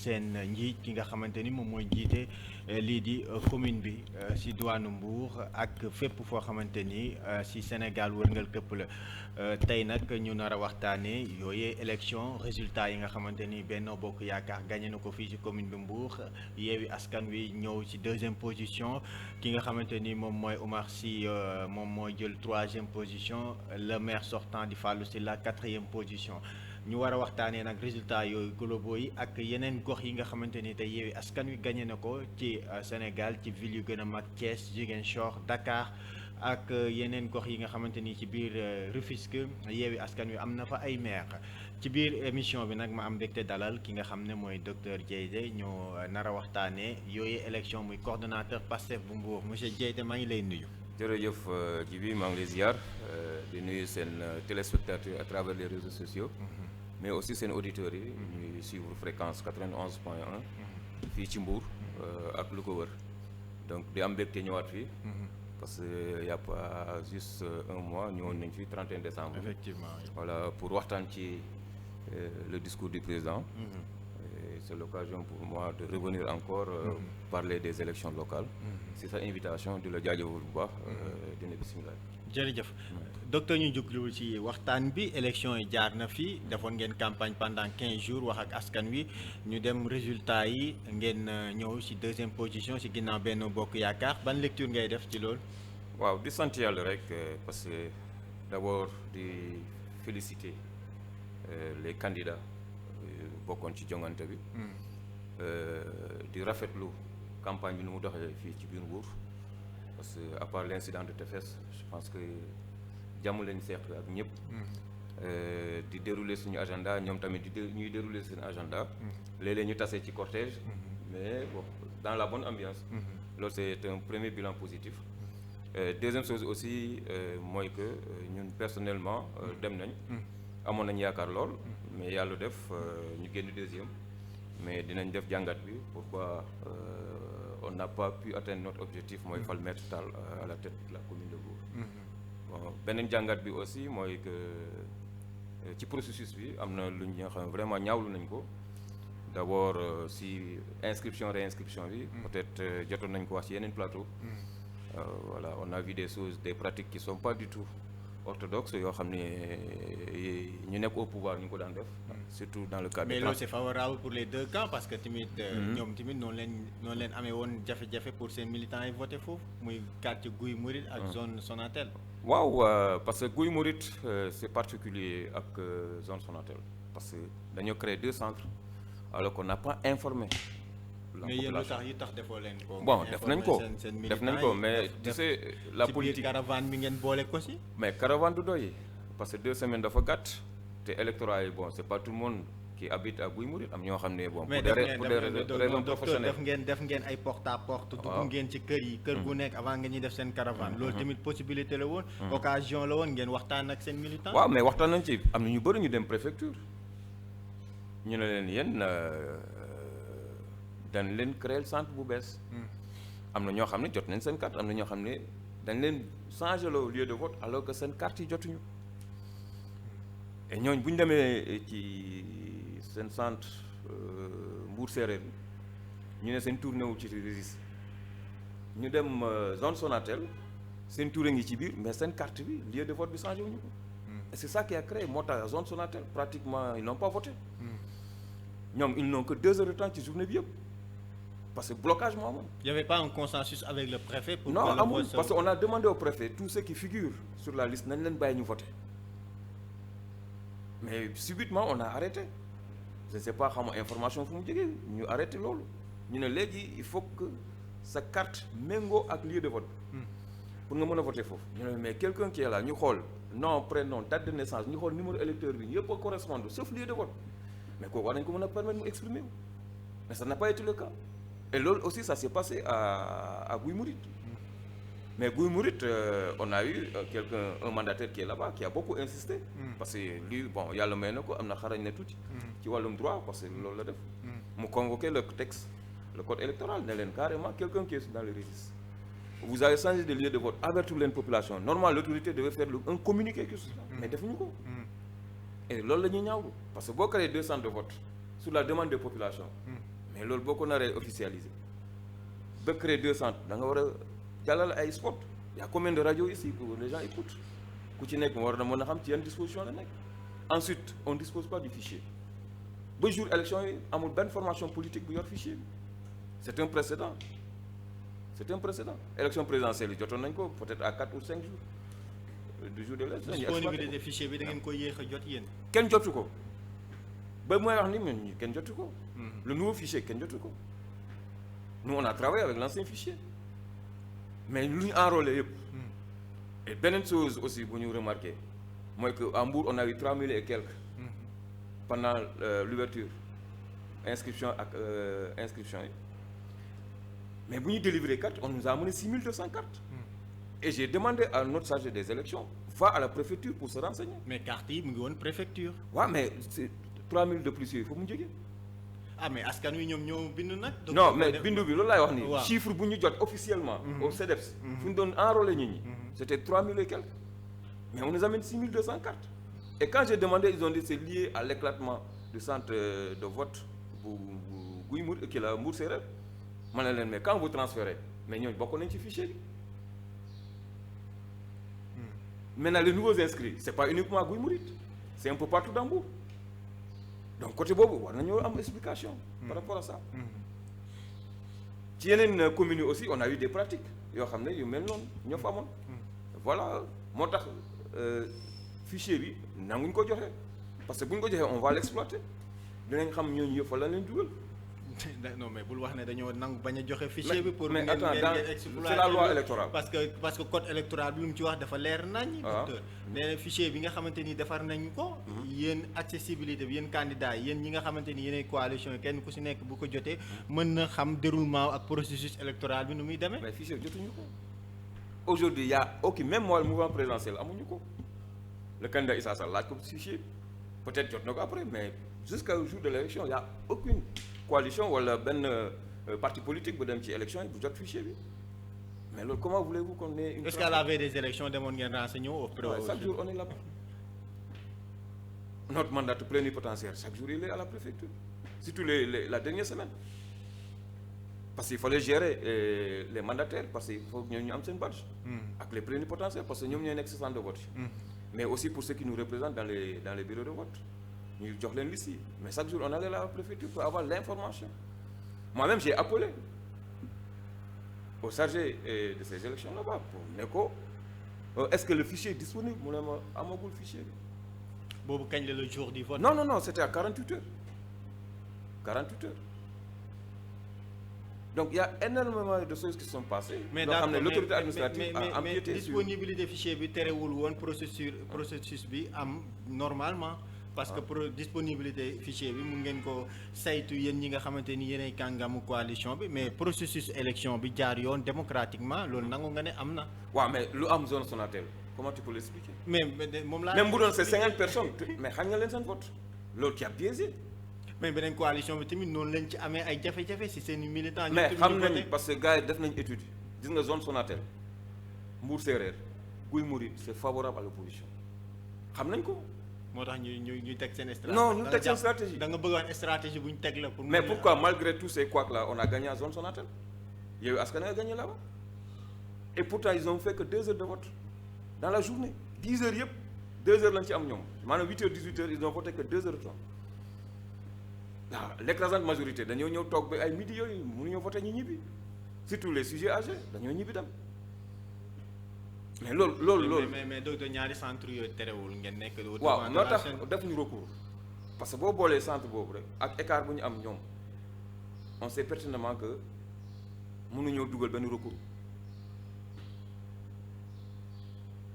seen njiit ki nga xamante ni moom mooy jiite lii di commune bi si diwaanu Mbour ak fépp foo xamante ni si Sénégal wërngal këpp la tey nag ñu nar a waxtaanee yooyee élection résultat yi nga xamante ni Benno Bokk Yaakaar gagné na ko fii si commune bi Mbour Yewwi Askan Wi ñëw si deuxième position ki nga xamante ni moom mooy Oumar Sy moom mooy jël troisième position le maire sortant di Fallou Sylla quatrième position. ñu war a waxtaanee nag résultat yooyu globaux yi ak yeneen gox yi nga xamante ni tey Yewwi Askan Wi gagné na ko ci Sénégal ci ville yu gën a mag Thiès Ziguinchor Dakar ak yeneen gox yi nga xamante ni ci biir Rufisque Yewwi Askan Wi am na fa ay maire ci biir émission bi nag ma am mbégte dalal ki nga xam ne mooy docteur Dieyde ñoo nar a waxtaanee yooyu élection muy coordonnateur Pastef bu Mbour monsieur Dieyde maa ngi lay nuyu. jërëjëf Djibi maa ngi lay ziar di nuyu seen téléspectateurs à travers les réseaux sociaux. mais aussi seen auditeurs yi ñuy suivre fréquence 91.1 fii ci Mbour ak lu ko wër donc di am mbégte ñëwaat fii parce que y a pas juste un mois ñëwoon nañ fi 31 décembre effectivement voilà pour waxtaan ci le discours du président et c'est l'occasion pour moi de revenir encore parler des élections locales c'est sa invitation di la jaajëfal bu baax dina bismillah jërëjëf docteur ñu juglu ci waxtaan bi élection yi jaar na fi defoon ngeen campagne pendant 15 jours wax ak askan wi ñu dem résultat yi ngeen ñëw ci deuxième position ci ginnaaw Benno Bokk Yaakaar ban lecture ngay def ci loolu. waaw di sant yàlla rek parce que d'abord di féliciter les candidats bokkoon ci jongante bi. di rafetlu campagne bi nu mu doxee fii ci biir Mbour. parce que à part l'incident de Tefes je pense que jàmm lañu seq ak ñëpp. di dérouler suñu agenda ñoom tamit ñuy dérouler seen agenda. léeg-léeg ñu tasee ci cortège. mais bon dans la bonne ambiance. loolu c'est un premier bilan positif. deuxième chose aussi mooy que ñun personnellement dem nañ. amoon nañ yaakaar lool. mais yàlla def ñu génn deuxième. mais dinañ def jàngat bi pourquoi. on n'a pas pu atteindre notre objectif mooy fal Maître Tall à la tête de la commune de Mbour. bon beneen jàngat bi aussi mooy que ci processus bi am na lu ñu xam vraiment ñaawlu nañ ko d'abord si inscription réinscription bi. peut-être jotoon nañ ko wax ci yeneen plateau. voilà on a vu des choses des pratiques qui sont pas du tout orthodoxes yoo xam ne ñu nekk au pouvoir ñu ko daan def. surtout dans le cadre. mais loolu c'est favorable pour les deux camps parce que tamit. ñoom tamit noonu leen amee woon jafe-jafe pour seen militants yi voté foofu muy quartier Guy Mouride ak zone Sonatel. waaw parce que Guy Mouride c'est particulier ak zone Sonatel parce que dañoo créer deux centres alors qu'on n'a pas informé. mais yéen lu tax defoo leen ko. bon def nañ ko mais tu sais la politique ci biir caravane bi ngeen boole ko si. mais caravane du doy parce que 2 semaines dafa gàtt te électorat yi bon c'est pas tout le monde qui habite à Guy Mouride am ñoo xam ne bon. pour des raisons professionnelles def ngeen ay porte à porte. dugg ngeen ci kër yi. kër gu nekk avant ngeen ñuy def seen caravane. loolu tamit possibilité la woon. occasion la woon ngeen waxtaan ak seen militants. waaw mais waxtaan nañ ci am na ñu bëri ñu dem préfecture ñu ne leen yéen. dañ leen créer centre bu bees. am na ñoo xam ne jot nañ seen carte am na ñoo xam ne dañ leen changer le lieu de vote alors que seen carte yi jotuñu. et ñooñ bu ñu demee ci seen centre Mbour Séeréer ñu ne seen tour newul ci registre ñu dem zone Sonatel seen tour a ngi ci biir mais seen carte bi lieu de vote bi changé wuñu ko. et c'est ça qui a créé moo tax zone Sonatel pratiquement ils n'ont pas voté. ñoom ils n'ont que 2 heures de temps ci journée bi yëpp. parce que blocage moo amoon. Il y avait pas un consensus avec le préfet. pour non amul parce que on a demandé au préfet tous ceux qui figurent sur la liste nañ leen bàyyi ñu voter mais subitement on a arrêté je ne sais pas xam information fu mu jógee ñu arrêté loolu ñu ne léegi il faut que sa carte méngoo ak lieu de vote. pour nga mën a voter foofu. ñu ne mais quelqu'un qui est là ñu xool nom prénom date de naissance ñu xool numéro électeur bi yëpp a correspondre sauf lieu de vote mais kooku war nañ ko mën a permettre mu exprimer mais ça n'a pas été le cas. et loolu aussi ça s'est passé à Guy Mouride. mais Guy Mouride on a eu un mandataire qui est là-bas qui a beaucoup insisté. parce que lui bon yàlla may na ko am na xarañ na tuuti. ci wàllum droit parce que loolu la def. mu convoqué le texte le code électoral ne leen carrément quelqu'un qui est dans le registre. vous avez changé de lieu de vote avertir leen population normalement l'autorité devait faire un communiqué sur ça. mais defuñu ko. et loolu la ñuy ñaawlu parce que boo créé 2 centres de vote sur la demande des populations. mais loolu boo ko naree officialiser ba créer 2 centres da nga war a jàllale ay spot. Il y a combien de radios ici que les gens écoutent ku ci nekk war na mën a xam ci yan disposition la nekk. Ensuite on ne dispose pas du fichier ba jour élection yi amul benn formation politique bu yor fichier bi c'est un précédent. C'est un précédent. Élection présidentielle yi jotoon nañ ko peut-être à 4 ou 5 jours du jour de l'élection. disponibilité fichier bi da ngeen koy yéex a jot yéen. kenn jotu ko ba mooy wax ni ñun kenn jotu ko. Le nouveau fichier kenn jotu ko. Nous on a travaillé avec l'ancien fichier mais lu ñu enrôlé yëpp. Et beneen chose aussi bu ñu remarqué mooy que à Mbour on a eu 3000 et quelques. Pendant l'ouverture inscription ak inscription yi. Mais bu ñu délivrer carte on nous a amené 6200 cartes. Et j'ai demandé à notre chargé des élections va à la préfecture pour se renseigner. mais carte yi mu ngi woon préfecture. waaw mais c'est 3000 de plus yooyu foofu mu jógee. ah mais askan wi ñoom ñoo bind nag. non mais bindu bi loolu laay wax nii. waaw chiffre bu ñu jot officiellement. au CEDEPS. fu ñu doon enrôler nit ñi. c'était 3000 et quelques. mais on nous amène 6200 cartes. Et quand j'ai demandé ils ont dit c'est lié à l'éclatement du centre de vote bu Guy Mour kii la Mbour Séeréer. ma ne leen mais quand vous transférez mais ñooñu bokk nañ ci fichier bi. Maintenant les nouveaux inscrits c'est pas uniquement Guy Mouride c'est un peu partout dans Mbour. Donc côté boobu war nañoo am explication. par rapport à ça. ci yeneen communes yi aussi on a eu des pratiques yoo xam ne yu mel noonu ñoo fa amoon. voilà moo tax fichier bi nanguñ ko joxe parce que bu ñu ko joxee on va l'exploiter dinañ xam ñooñu yëpp fa la leen dugal. non mais bul wax ne dañoo nangu bañ a joxe fichier bi. pour mais ngeen c'est la loi électorale. parce que code électoral bi lu mu ci wax dafa leer nañ. docteur nee na fichier bi nga xamante ni defar nañu ko. yéen accessibilité bi yéen candidats yi yéen ñi nga xamante ni yéenay coalition yi kenn ku si nekk bu ko jotee mën na xam déroulement ak processus électoral bi nu muy demee. mais fichier jotuñu ko aujourd'hui y a aucun même moi le mouvement présidentiel amuñu ko le candidat Issa Sall laaj ko fichier peut-être jot na ko après mais jusqu'au jour de l'élection y a aucune coalition wala benn parti politique bu dem ci élection yi bu jot fichier bi mais loolu comment voulez-vous qu'on ait une. est-ce qu'à la veille des élections demoon ngeen renseigner au chaque jour on est là-bas. Notre mandataire plénipotentiaire chaque jour il est à la préfecture surtout la dernière semaine parce qu'il fallait gérer les mandataires parce que il faut ñoom ñu am seen badge. ak les plénipotentiaires parce que ñoom ñooy nekk ci centre de vote. mais aussi pour ceux qui nous représentent dans les bureaux de vote. ñu jox leen liste yi mais chaque jour on allait à la préfecture pour avoir l'information. Moi-même j'ai appelé au chargé de ces élections là-bas pour ne ko est-ce que le fichier est disponible mu ne ma amagul fichier bi. boobu kañ la le jour du vote. non c'était à 48 heures 48 heures donc il y a énormément de choses qui sont passées. mais xam ne l'autorité administrative a empiété mais disponibilité fichier bi terewul woon processus bi am normalement. parce que pour disponibilité fichier bi mun ngeen ko saytu yéen ñi nga xamante ni yéenay kàngamu coalition bi mais processus élection bi jaar yoon démocratiquement loolu nangu nga ne am na. waaw mais lu am zone Sonatel comment tu peux l'expliquer. mais moom laa. même bu doon c'est 50 personnes mais xañ nga leen seen vote loolu qui a biaisé. mais beneen coalition bi tamit noonu lañ ci amee ay jafe-jafe si seen militants. mais xam nañ parce que gars yi def nañ étude gis nga zone Sonatel Mbour Séeréer Guy Mouride c'est favorable à l'opposition xam nañ ko. moo tax ñu teg seen stratégie. non ñu teg seen stratégie. da nga bëgg wax stratégie bu ñu teg la. pour mais pourquoi malgré tous ces couacs là on a gagné à zone Sonatel Yewwi Askan Wi a gagné là-bas et pourtant ils ont fait que 2 heures de vote dans la journée 10 heures yëpp 2 heures lañ ci am ñoom maanaam 8 heures 18 heures ils ont voté que 2 heures de temps waaw l'écrasante majorité dañoo ñëw toog ba ay midi yooyu mënuñoo voté ñu ñibbi surtout les sujets âgés dañoo ñibbi dem. mais loolu mais docteur ñaari centre yooyu terewul ngeen nekk. waaw moo tax defuñu recours parce que boo boolee centre boobu rek ak écart bu ñu am ñoom on sait pertinemment que mënuñoo dugal benn recours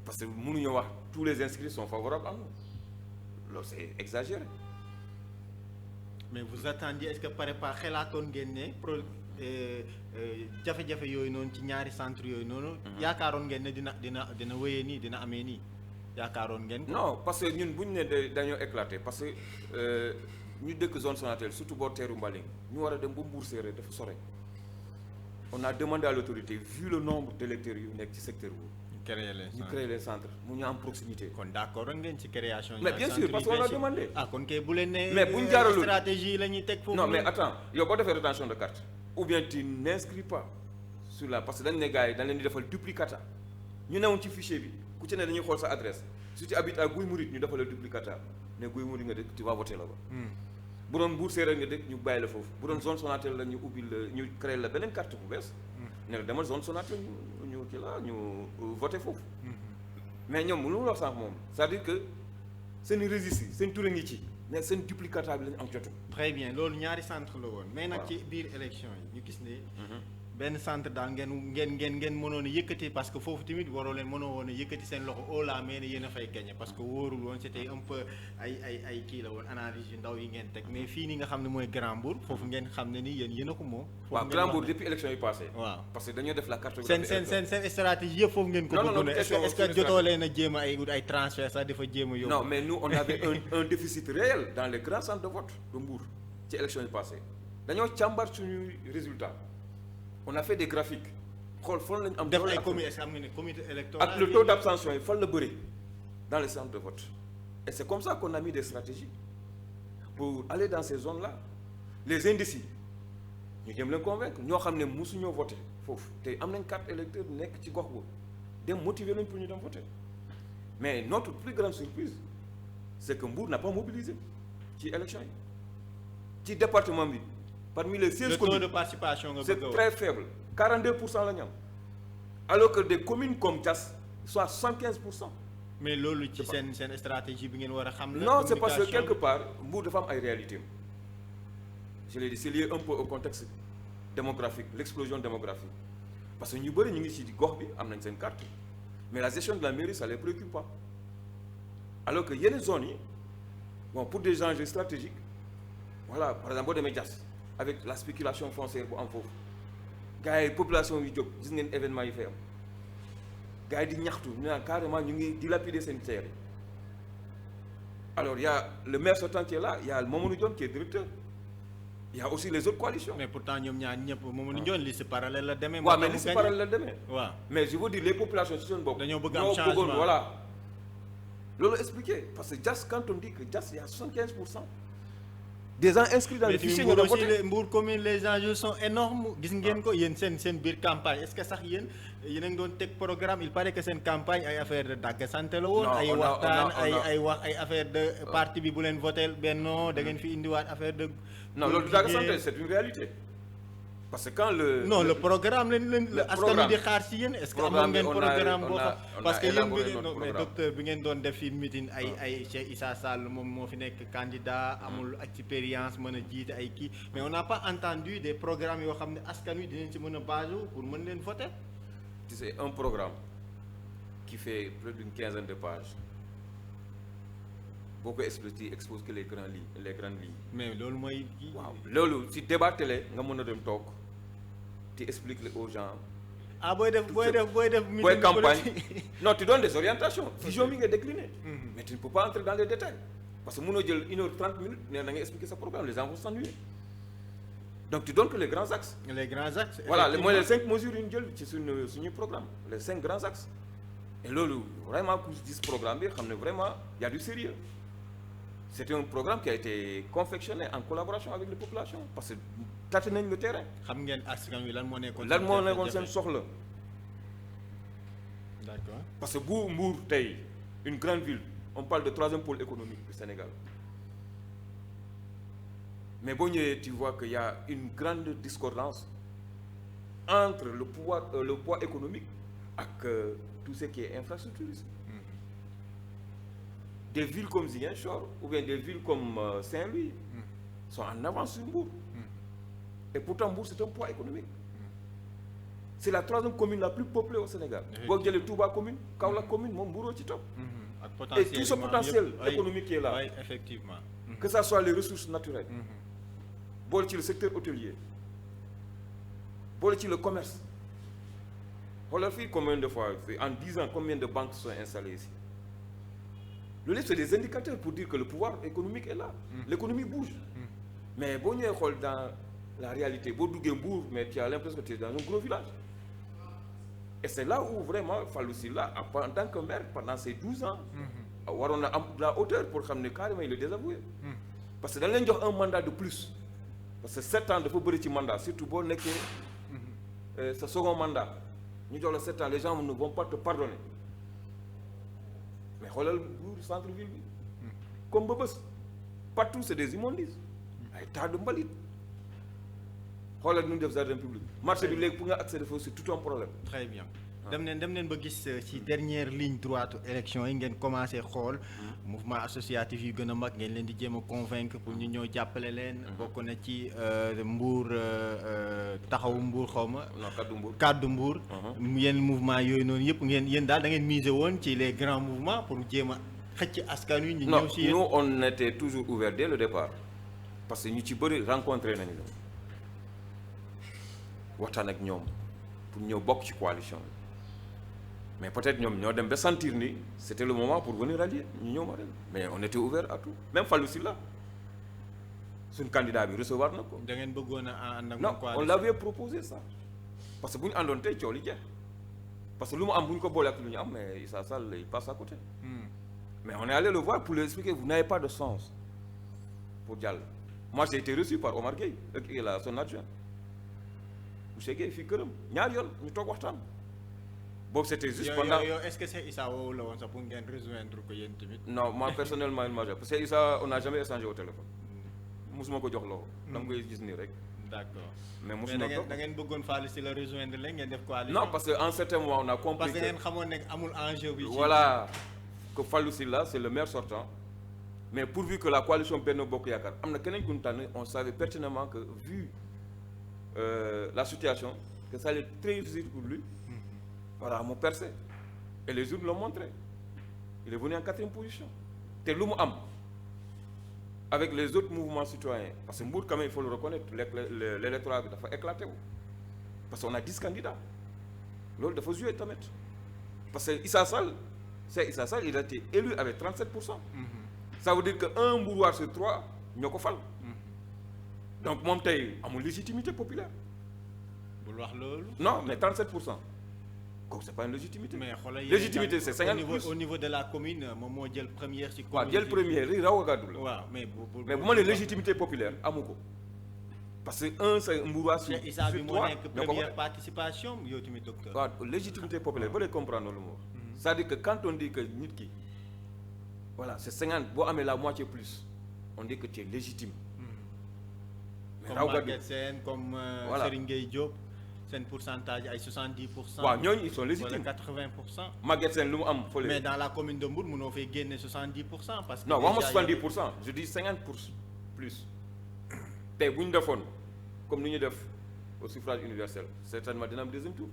parce que mënuñoo wax tous les inscrits sont favorables à nous loolu c'est exagéré. mais vous attendiez est-ce que pas xelaatoon ngeen ne jafe-jafe yooyu noonu ci ñaari centre yooyu noonu. yaakaaroon ngeen ne dina wéyee nii dina amee nii yaakaaroon ngeen. non parce que ñun bu ñu ne dañoo éclaté parce que ñu dëkk zone Sonatel surtout boo teeru Mbaling ñu war a dem ba Mbour Séeréer dafa sore on a demandé à l'autorité vu le nombre d'électeurs yu nekk ci secteur boobu. créer les centres mu ñu am proximité. kon d'accord ngeen ci création. mais bien sûr parce qu'on a demandé. kon kay bu leen ne. mais bu ñu jaaralul stratégie la ñuy teg foofu. non mais attends yow boo defee rétention de carte ou bien tu n'inscris pas sur la parce que dañ ne gars yi dañ leen di defal duplicata ñu newoon ci fichier bi ku ci ne dañuy xool sa adresse si tu habites à Guy Mouride ñu defal la duplicata ne Guy Mouride nga dëkk tu vas voter là-bas. bu doon Mbour Séeréer nga dëkk ñu bàyyi la foofu bu doon zone Sonatel la ñu ubbi la ñu créé la beneen carte bu bees. ne la demal zone Sonatel ñu kii la ñu voté foofu. mais ñoom lu mu wax sànq moom c'est-à-dire que seen registre yi seen tur a ngi ci mais seen duplicata bi la ñu am jotu. très bien loolu ñaari centre la woon. mais nag ci biir élection yi ñu gis ne. benn centre daal ngeen mënoon a yëkkati parce que foofu tamit waroo leen mënoo woon a yëkkati seen loxo au la mais ne yéen a fay gagné parce que wóorul woon c'était un peu ay kii la woon analyse yu ndaw yi ngeen teg mais fii nii nga xam ne mooy Grand Mbour foofu ngeen xam ne ni yéen a ko moom. waaw Grand Mbour depuis élection yi passé. waaw parce que dañoo def la cartographie. seen stratégie yëpp foofu ngeen ko. non est-ce que jotoo leen a jéem a ay transfert sax dafa jéem a yóbbu. non mais nous on avait un déficit réel dans les grands centres de vote de Mbour ci élection yi passé dañoo càmbar suñu résultat. on a fait des graphiques xool fan lañu am. def ay comité électoral ak le taux d'abstention yi fan la bëri dans les centres de vote et c'est comme ça qu'on a mis des stratégies pour aller dans ces zones-là les indécis ñu jëm leen convaincre ñoo xam ne mosuñoo voter foofu te am nañ carte électeur nekk ci gox boobu dem motiver leen pour ñu dem voter mais notre plus grande surprise c'est que Mbour n'a pas mobilisé ci élection yi ci département bi. Parmi les 16 communes, le taux de participation c'est très faible. 42% la ñu am. Alors que des communes comme Diass soit 75%. mais loolu ci seen stratégie bi ngeen war a xam. non c'est parce que quelque part Mbour dafa am ay réalités. je l'ai dit c'est lié un peu au contexte démographique l'explosion démographique parce que ñu bëri ñu ngi ci gox bi am nañ seen carte mais la gestion de la mairie ça les préoccupe pas alors que yeneen zones yi bon pour des enjeux stratégiques voilà par exemple boo demee Diass. avec la spéculation foncière bu am foofu gars yi population yi jóg gis ngeen événement yi fay am gars yi di ñaxtu ñu naan carrément ñu ngi dilapider seen terre yi alors il y a le maire sortant qui est là il y a Mamadou Dione qui est directeur il y a aussi les autres coalitions. mais pourtant ñoom ñaar ñëpp Mamadou Dione liste parallèle la demee. waaw mais liste parallèle la demee. waaw mais je veux dire les populations ci seen bopp. dañoo bëgg am changement voilà. loolu expliqué parce que Diass quand on dit que Diass il y a 75%. des gens inscrits dans le fichier ñu doon voté Mbour commune les enjeux sont énormes gis ngeen ko yéen seen biir campagne est-ce que sax yéen a ngi doon teg programme il paraît que seen campagne ay affaire de dàgg santé la woon. ay waxtaan ay wax ay affaire de parti bi bu leen voté Benno da ngeen fi indiwaat affaire de. non loolu dàgg santé c'est une réalité. parce que quand le programme leen askan wi di xaar si yéen est-ce que amoon ngeen programme boo xam parce que yéen mais docteur bi ngeen doon def fi meeting ay Cheikh Issa Sall moom moo fi nekk candidat amul expérience mën a jiite ay kii mais on n'a pas entendu des programmes yoo xam ne askan wi dinañ ci mën a basé pour mën leen voter. c'est un programme qui fait plus d'une quinzaine de pages boo ko expliqué expose que les grandes lignes. mais loolu mooy. waaw loolu ci débat télé nga mën a dem toog tu expliques aux gens. booy def. booy campagne non tu donnes des orientations. vision bi nga décliner. mais tu ne peux pas entrer dans les détails parce que mënoo jël 1h30 minutes ne da ngay expliquer sa programme les gens vont s'ennuyer donc tu donnes que les grands axes. voilà mooy les 5 mesures yu ñu jël ci suñu programme les 5 grands axes et loolu vraiment ku gis programme bi xam ne vraiment y a du sérieux c'était un programme qui a été confectionné en collaboration avec les populations parce que tâté nañ le terrain. xam ngeen askan wi lan moo nekkoon seen soxla. d'accord parce que bu Mbour tey une grande ville on parle de 3e pôle économique du Sénégal mais boo ñëwee tu vois qu'il y a une grande discordance entre le poids économique ak tout ce qui est infrastructurisme. Des villes comme Ziguinchor ou bien des villes comme Saint-Louis sont en avance sur Mbour. Et pourtant Mbour c'est un poids économique. C'est la 3e commune la plus peuplée au Sénégal. boo jëlee Touba commune Kaolack commune moom Mbouroo ci topp. Et tout ce potentiel économique qui est là. Oui, effectivement. Que ça soit les ressources naturelles. boole ci le secteur hôtelier. boole ci le commerce. xoolal fii combien de fois en 10 ans combien de banques sont installées ici. loolu c'est des indicateurs pour dire que le pouvoir économique est là. L'économie bouge. mais boo ñëwee xool dans la réalité boo duggee Mbour mais tu as l'impression que tu es dans un gros village. et c'est là où vraiment Fallou Sylla en tant que maire pendant ces 12 ans waroon na am la hauteur pour xam ne carrément il est désavoué parce que dañ leen jox un mandat de plus parce que 7 ans dafa bëri ci mandat surtout boo nekkee sa second mandat ñu jox la 7 ans les gens ne vont pas te pardonner mais xoolal buur centre-ville bi comme ba bés partout c'est des immondices ay tas de mbalit xoolal nu ñu def jardin public marché bi léegi pour nga accéder foofu c'est tout un problème. très bien dem neen ba gis ci dernière ligne droite élection yi ngeen commencé xool mouvement associatif yu gën a mag ngeen leen di jéem a convaincre pour ñu ñëw jàppale leen. bokk na ci Mbour taxawu Mbour xaw ma. kaddu Mbour. yenn mouvement yooyu noonu yëpp yéen daal da ngeen miser woon ci les grands mouvements pour jéem a xëcc askan wi. ñu ñëw si yéen non nous on était toujours ouvert dès le départ parce que ñu ci bëri rencontré nañu la waxtaan ak ñoom pour ñëw bokk ci coalition bi mais peut-être ñoom ñoo dem ba sentir ni c'était le moment pour venir rallier ñu ñëw ma dem mais on était ouvert à tout même Fallou Sylla suñ candidat bi recevoir na ko. da ngeen bëggoon a ànd ak non on l'avait proposé ça parce que bu ñu àndoon tey coow li jeex parce que lu mu am bu ñu ko boole ak lu ñu am mais Issa Sall il passe à côté. mais on est allé le voir pour lui expliquer vous n'avez pas de sens pour jàll. moi j'ai été reçu par Omar Gueye ak son adjoint monsieur Gueye fii këram ñaar yoon ñu toog waxtaan. boobu c'était juste pendant yow est-ce que c'est Issa woowu la woon sax pour ngeen rejoindre ko yéen tamit. non moi personnellement il m'a parce que Issa on n'a jamais échangé au téléphone musuma ko jox loxo. dama koy gis nii rek. d'accord mais musuma ko da ngeen bëggoon Fallou Sylla rejoindre leen ngeen def coalition. non parce que en certain moment on a compris parce que ngeen xamoon ne amul enjeu bi. voilà que Fallou Sylla c'est le maire sortant mais pourvu que la coalition Benno Bokk Yaakaar am na keneen ku ñu tànn on savait pertinemment que vu la situation que ça allait être très difficile pour lui. voilà mu percé et les urnes l'ont montré il est venu en 4e position te lu mu am avec les autres mouvements citoyens parce que Mbour quand même il faut le reconnaître l'électorat bi dafa éclaté wu parce qu'on a 10 candidats loolu dafa joué tamit parce que Issa Sall il a été élu avec 37%. ça veut dire que un Mbourois sur 3 ñoo ko fal. donc moom tey amul légitimité populaire. bul wax loolu. non mais 37%. kooku c'est pas une légitimité. mais xoolal légitimité c'est 50 plus au niveau de la commune moom moo jël première ci. waaw jël première yi raw a gàddu la. waaw mais bu ma nee légitimité populaire amu ko parce que un c'est Mbourois sur 3 Issa bi moo nekk première participation yow tamit docteur. waaw légitimité populaire ba lay comprendre lu mu wax. c'est-à-dire que quand on dit que nit ki voilà c'est 50 boo amee la moitié plus on dit que tu es légitime. mais raw gàddu comme Serigne Gueye Diop. seen pourcentage ay 70%. waaw ñooñu ils sont légitimes wala 80%. Maguette Sène lu mu am fële. mais dans la commune de Mbour mënoo fay génne 70%. parce que non waxuma 70% je dis 50% plus. tey bu ñu defoon comme ni ñu def au suffrage universel certainement dina am deuxième tour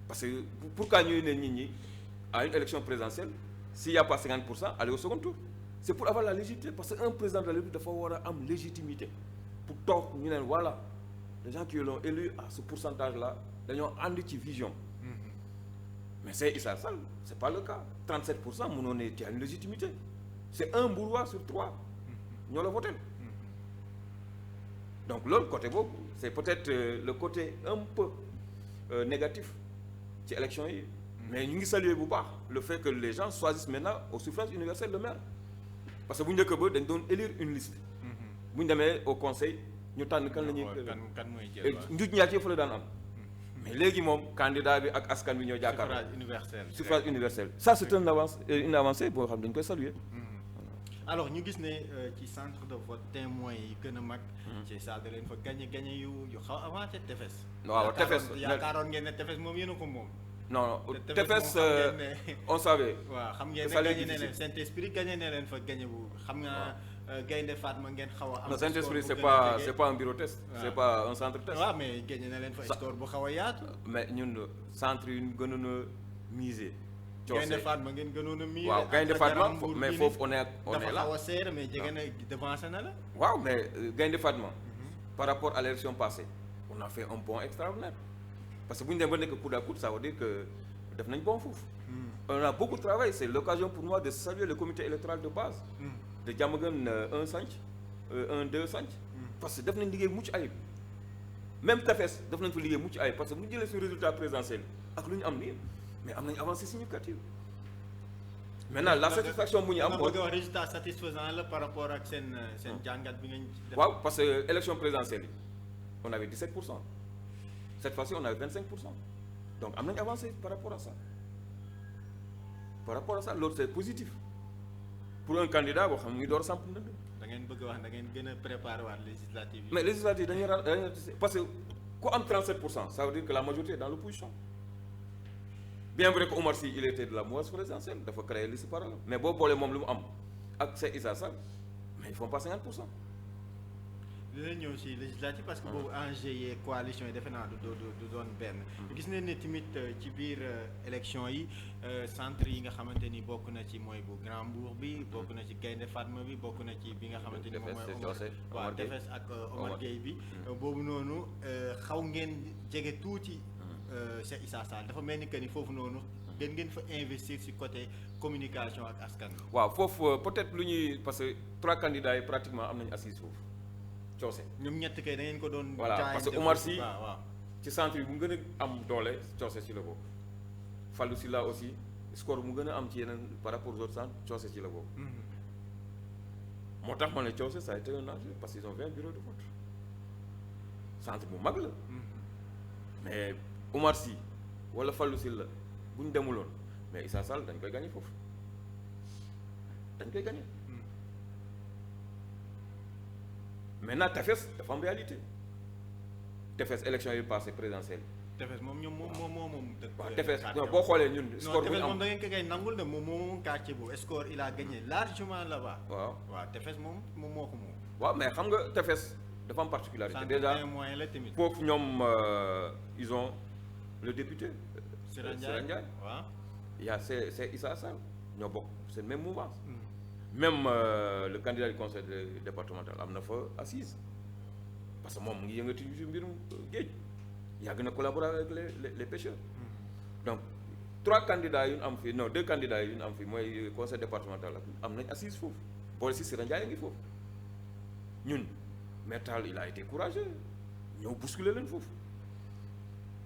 parce que pourquoi ñuy ne nit ñi à une élection présidentielle s'il y a pas 50% aller au second tour c'est pour avoir la légitimité parce que un président de la République dafa war a am légitimité pour toog ñu neen voilà. les gens qui l'ont élu à ce pourcentage-là dañoo ànd ci vision. mais c'est Issa Sall c'est pas le cas 37% mënoo ne tu as une légitimité c'est un Mbourois sur 3 ñoo la voté. donc loolu côté boobu c'est peut-être le côté un peu négatif ci élection yi. mais ñu ngi saluer bu baax le fait que les gens choisissent maintenant au suffrage universel le maire parce que bu njëkk ba dañ doon élire une liste. bu ñu demee au conseil. ñu tànn kan la ñuy kan mooy jël njuuj njaaj yëpp la daan am mais léegi moom candidat bi ak askan bi ñoo jàkkaarloo. suffrage universel ça c'est une avancée boo xam dañ koy saluer. alors ñu gis ne ci centre de vote témoins yi gën a mag. ci ça da leen fa gagné yu xaw avancé tefes. waaw tefes yaakaaroon ngeen ne tefes moom yéen a ko moom. non tefes on savait. waaw xam ngeen ne gagné ne leen Saint-Esprit gagné ne leen fa gagné bu xam nga. Gaynde Fatma ngeen xaw a am. non Saint-Esprit c'est pas un bureau test. c'est pas un centre test. waaw mais gagné na leen fa score bu xaw a yaatu. mais ñun centre yu ñu gënoon a miser. Gaynde Fatma ngeen gënoon a miser. waaw Gaynde Fatma mais foofu on est là dafa xaw a serré mais jege na devancé na la. waaw mais Gaynde Fatma. par rapport à l'élection passée on a fait un bond extraordinaire parce que bu ñu dem ba nekk coude à coude ça veut dire que def nañ bon foofu. on a beaucoup travaillé c'est l'occasion pour moi de saluer le comité électoral de base. de Diamaguène 1 Santhie 1 2 Santhie parce que def nañ liggéey mucc ayib même TAFES daf nañ fa liggéey mucc ay parce que bu ñu jëlee suñu résultat présidentiel ak lu ñu am nii mais am nañu avancée significative maintenant la satisfaction bu ñu am. bëgg a wax résultat satisfaisant la par rapport ak seen jàngat bi ngeen def. waaw parce que élection présidentielle yi on avait 17%. Cette fois-ci on avait 25%. Donc am nañu avancé par rapport à ça. Par rapport à ça loolu c'est positif pour un candidat boo xam ne ngi door a samp ndënd. da ngeen bëgg a wax da ngeen gën a préparer waat législative yi. Mais législative dañuy parce que ku am 37% ça veut dire que la majorité est dans l'opposition. Bien vrai que Oumar Sy il était de la mouvance présidentielle dafa créer liste parallèle mais boo boolee moom lu mu am ak Cheikh Issa Sall mais ils font pas 50%. dina ñëw si législative parce que boobu enjeu yi coalition yi defe naa du doon benn. gis nañ ne tamit ci biir élection yi centre yi nga xamante ni bokk na ci mooy bu Grand Mbour bi bokk na ci Gaynde Fatma bi bokk na ci bi nga xamante ni moom mooy waaw Tefes ak Omar Gueye bi boobu noonu xaw ngeen jege tuuti Cheikh Issa Sall dafa mel ni que ni foofu noonu gën ngeen fa investir si côté communication ak askan bi. waaw foofu peut-être lu ñuy parce que 3 candidats yi pratiquement am nañu assise foofu. Coose ñoom ñett kay da ngeen ko doon. voilà parce que Oumar Sy ci centre yi bu gën a am doole Coose ci la bokk. Fallou Sylla aussi score mu gën a am ci yeneen par rapport aux autres centres Coose ci la bokk. moo tax ma ne Coose ça a été un enjeu parce qu'ils ont 20 bureaux de vote centre bu mag la. mais Oumar Sy wala Fallou Sylla bu ñu demuloon mais Issa Sall dañ koy gagné foofu dañ koy gagné. Maintenant Tefes dafa am réalité Tefes élection yi passé présidentielle. Tefes moom ñoom moom. waaw Tefes non boo xoolee ñun. score bu ñu am Tefes moom da ngeen ko kay nangul ne moom quartier bu score il a gagné largement là-bas. waaw Tefes moom moo ko moom. waaw mais xam nga Tefes dafa am particularité. déjà moyen la tamit. foofu ñoom ils ont le député. Sira Ndiaye waaw. il y a c'est Issa Sall ñoo bokk c'est même mouvance. Même le candidat du conseil départemental am na fa assise parce que moom mu ngi yëngati ci mbirum géej yàgg na collaborer avec les pêcheurs. Donc 3 candidats yu ñu am fii non 2 candidats yu ñu am fii mooy conseil départemental am nañ assise foofu boole si Sira Ndiaye ngi foofu ñun Maître Tall il a été courageux ñëw bousculer leen foofu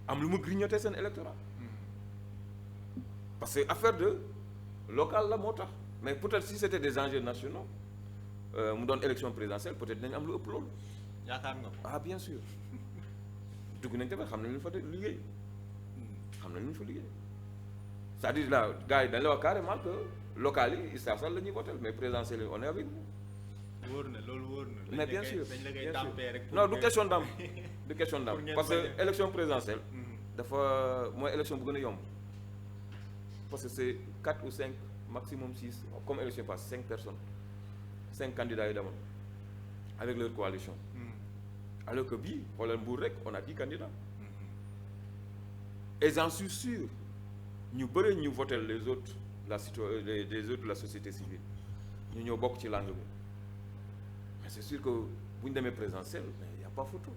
am lu mu grignoter seen électorat parce que affaire de local la moo tax. Mais peut-être si c'était des enjeux nationaux mu doon élection présidentielle peut-être dañu am lu ëpp loolu. yaakaar nga ko. ah bien sûr dugg nañ tamit xam nañ lu fa liggéey xam nañ lu fa liggéey c'est-à-dire là gars yi dañ la wax carrément que local yi Issa Sall la ñuy voter mais présidentielle yi on est avec vous. wóor na loolu wóor na. mais bien sûr dañ la koy tàmpee rek. non du question d'am du question d'am parce que élection présidentielle. dafa mooy élection bu gën a yomb parce que c'est 4 ou 5. maximum 6 comme élection passe 5 personnes 5 candidats yi demoon avec leur coalition. Alors que bii xoolal Mbour rek on a 10 candidats. Et j'en suis sûr ñu bëri ñu voter les autres les autres de la société civile ñu ñëw bokk ci langue bi mais c'est sûr que bu ñu demee présidentielle mais y a pas photo.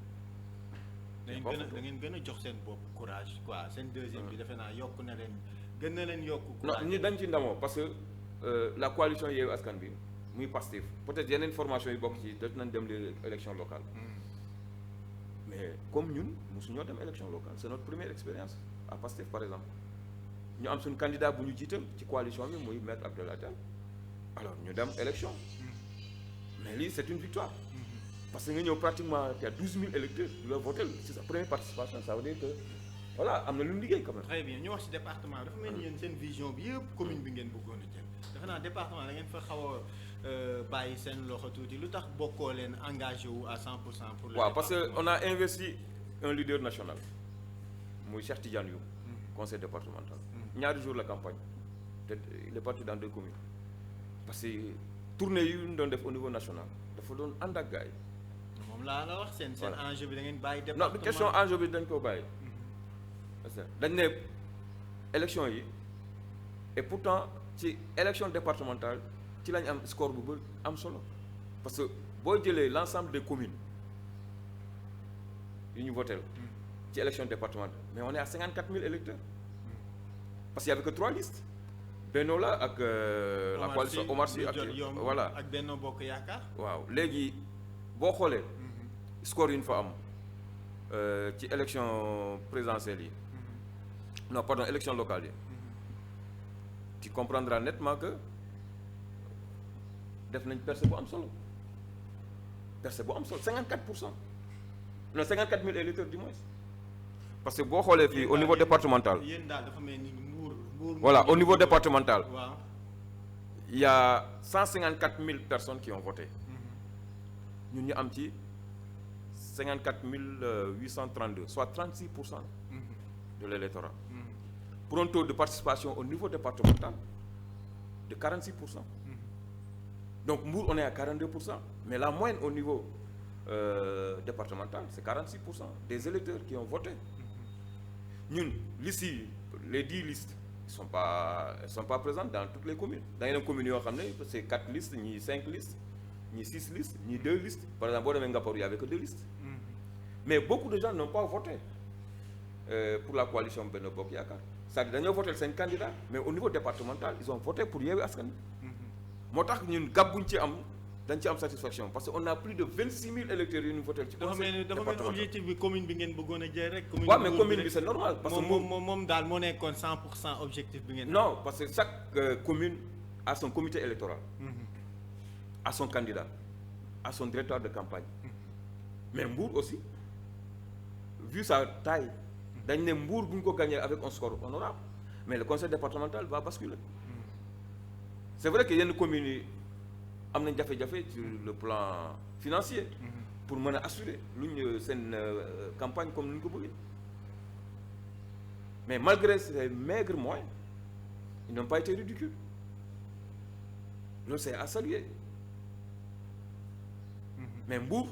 da ngeen gën a jox seen bopp courage quoi seen deuxième bi defe naa yokk na leen. gën na leen yokk. non ñi dañ ci ndamoo parce que la coalition Yewwi Askan Wi muy Pastef peut-être yeneen formation yi bokk ci def nañ dem les élections locales. mais comme ñun mosuñoo dem élection locale c'est notre première expérience à Pastef par exemple ñu am suñu candidat bu ñu jiital ci coalition bi muy Maître Abdoulaye Tall alors ñu dem élection mais lii c'est une victoire parce que nga ñëw pratiquement il y a 12 000 électeurs yu la voté c'est sa première participation ça veut dire que voilà am na lu ñu liggéey quand même. très bien ñu wax ci département dafa mel ni yéen seen vision bi yëpp commune bi ngeen bëggoon a jël dafa naa département da ngeen fa xaw a bàyyi seen loxo tuuti lu tax bokkoo leen engagé wu à 100% pour le waaw parce que on a investi un leader national muy Cheikh Tidiane Youm conseil départemental ñaari jours la campagne te il est parti dans 2 communes parce que tournée yu ñu doon def au niveau national dafa doon ànd ak gars yi. moom laa la wax seen enjeu bi da ngeen bàyyi non du question enjeu bi dañ koo bàyyi dañ ne élection yi et pourtant ci élection départementale ci lañ am score bu bëri am solo parce que boo jëlee l'ensemble des communes yu ñu voté ci élection départementale mais on est à 54 000 électeurs parce qu'il y avait que 3 listes Benno la ak la coalition Omar Sy ak voilà ak Benno Bokk Yaakaar. waaw léegi boo xoolee score yu ñu fa am ci élection présidentielle yi non pardon élection locale yi tu comprendras nettement que def nañ percée bu am solo 54% non 54 000 électeurs du moins parce que boo xoolee fii au niveau départemental yéen daal dafa mel ni Mbour voilà au niveau départemental waaw il y a 154 000 personnes qui ont voté ñun ñu am ci 54 832 soit 36% de l'électorat pour un taux de participation au niveau départemental de 46%. Donc Mbour on est à 42%, mais la moyenne au niveau départemental c'est 46% des électeurs qui ont voté. Ñun listes yi les 10 listes elles sont pas présentes dans toutes les communes. Dans yeneen communes yoo xam ne c'est 4 listes ñii 5 listes ñii 6 listes ñii 2 listes par exemple boo demee Ngaparou il y avait que 2 listes. Mais beaucoup de gens n'ont pas voté pour la coalition Benno Bokk Yaakaar. C'est-à-dire dañoo voté seen candidat mais au niveau départemental ils ont voté pour Yewwi Askan Wi. moo tax ñun gab buñ ci am dañ ci am satisfaction parce que on a plus de 26 000 électeurs yu ñu voté ci conseil départemental. dafa mel ni objectif bi commune bi ngeen bëggoon a jël rek. waaw mais commune bi c'est normal. parce que moom daal moo nekkoon 100% objectif bi ngeen. non parce que chaque commune a son comité électoral. a son candidat a son directeur de campagne. mais Mbour aussi vu sa taille. dañ ne Mbour bu ñu ko gagné avec un score honorable mais le conseil départemental va basculer. C'est vrai que yenn communes yi am nañ jafe-jafe sur le plan financier. pour mën a assurer luñ seen campagne comme ni ñu ko bëggee. mais malgré ces maigres moyens ils n'ont pas été ridicules loolu c'est à saluer. mais Mbour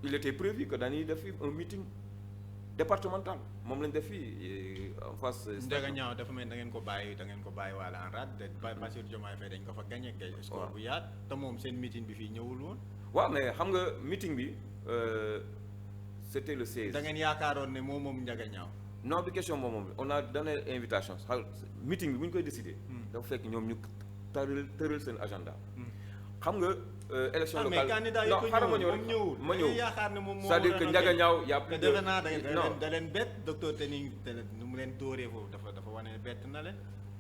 il était prévu que dañuy def un meeting départemental moom lañ def fii en face. Ndiaga Niang dafa mel da ngeen ko bàyyi wala en rade de Bassirou Diomaye Faye dañ ko fa gagné. score bu yaat te moom seen meeting bi fii ñëwul woon. waaw mais xam nga meeting bi c'était le 16. da ngeen yaakaaroon ne moom Ndiaga Niang. non du question moom on a donné invitation meeting bi bu ñu koy décider. dafa fekk ñoom ñu tëral seen agenda. xam nga élection locale mais candidat yi ko ñëwul ma ñëw yaakaar ne moom moo c'est-à-dire que Ndiaga Niang y a plus de defe naa da leen bett docteur Tening nu mu leen dóoree foofu dafa wane bett na leen.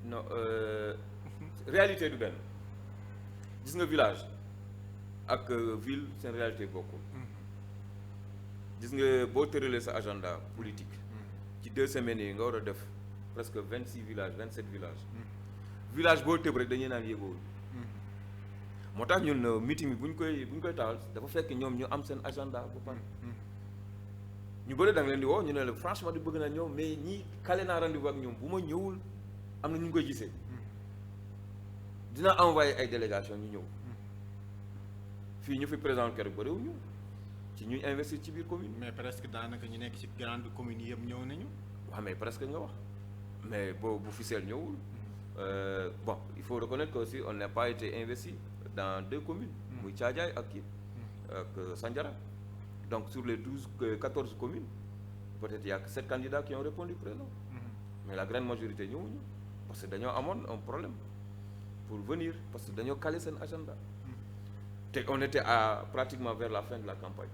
non réalité du benn gis nga village ak ville seen réalité bokkul. gis nga boo tëralee sa agenda politique. ci 2 semaines yi nga war a def presque 26 villages 27 villages. village boo tëb rek dañuy naan yëgoowul. moo tax ñun meeting bi bu ñu koy taxal dafa fekk ñoom ñu am seen agenda ba pare. ñu bëri da nga leen di woo ñu ne la franchement di bëgg na ñëw mais ñii kale naa rendez-vous ak ñoom bu ma ñëwul am na ñu koy gisee. dina envoyer ay délégation ñu ñëw. fii ñu fi présent keroog bëriwuñu ci ñuy investir ci biir commune. mais presque daanaka ñu nekk ci grande commune yëpp ñëw nañu. waaw mais presque nga wax mais bu Fissel ñëwul. Bon il faut reconnaître que aussi on n'a pas été investi dans 2 communes. muy Thiadiaye ak Sandiara. donc sur les 14 communes peut-être il y a que 7 candidats qui ont répondu présent. mais la grande majorité ñëwuñu parce que dañoo amoon un problème pour venir parce que dañoo caler seen agenda. te on était pratiquement vers la fin de la campagne.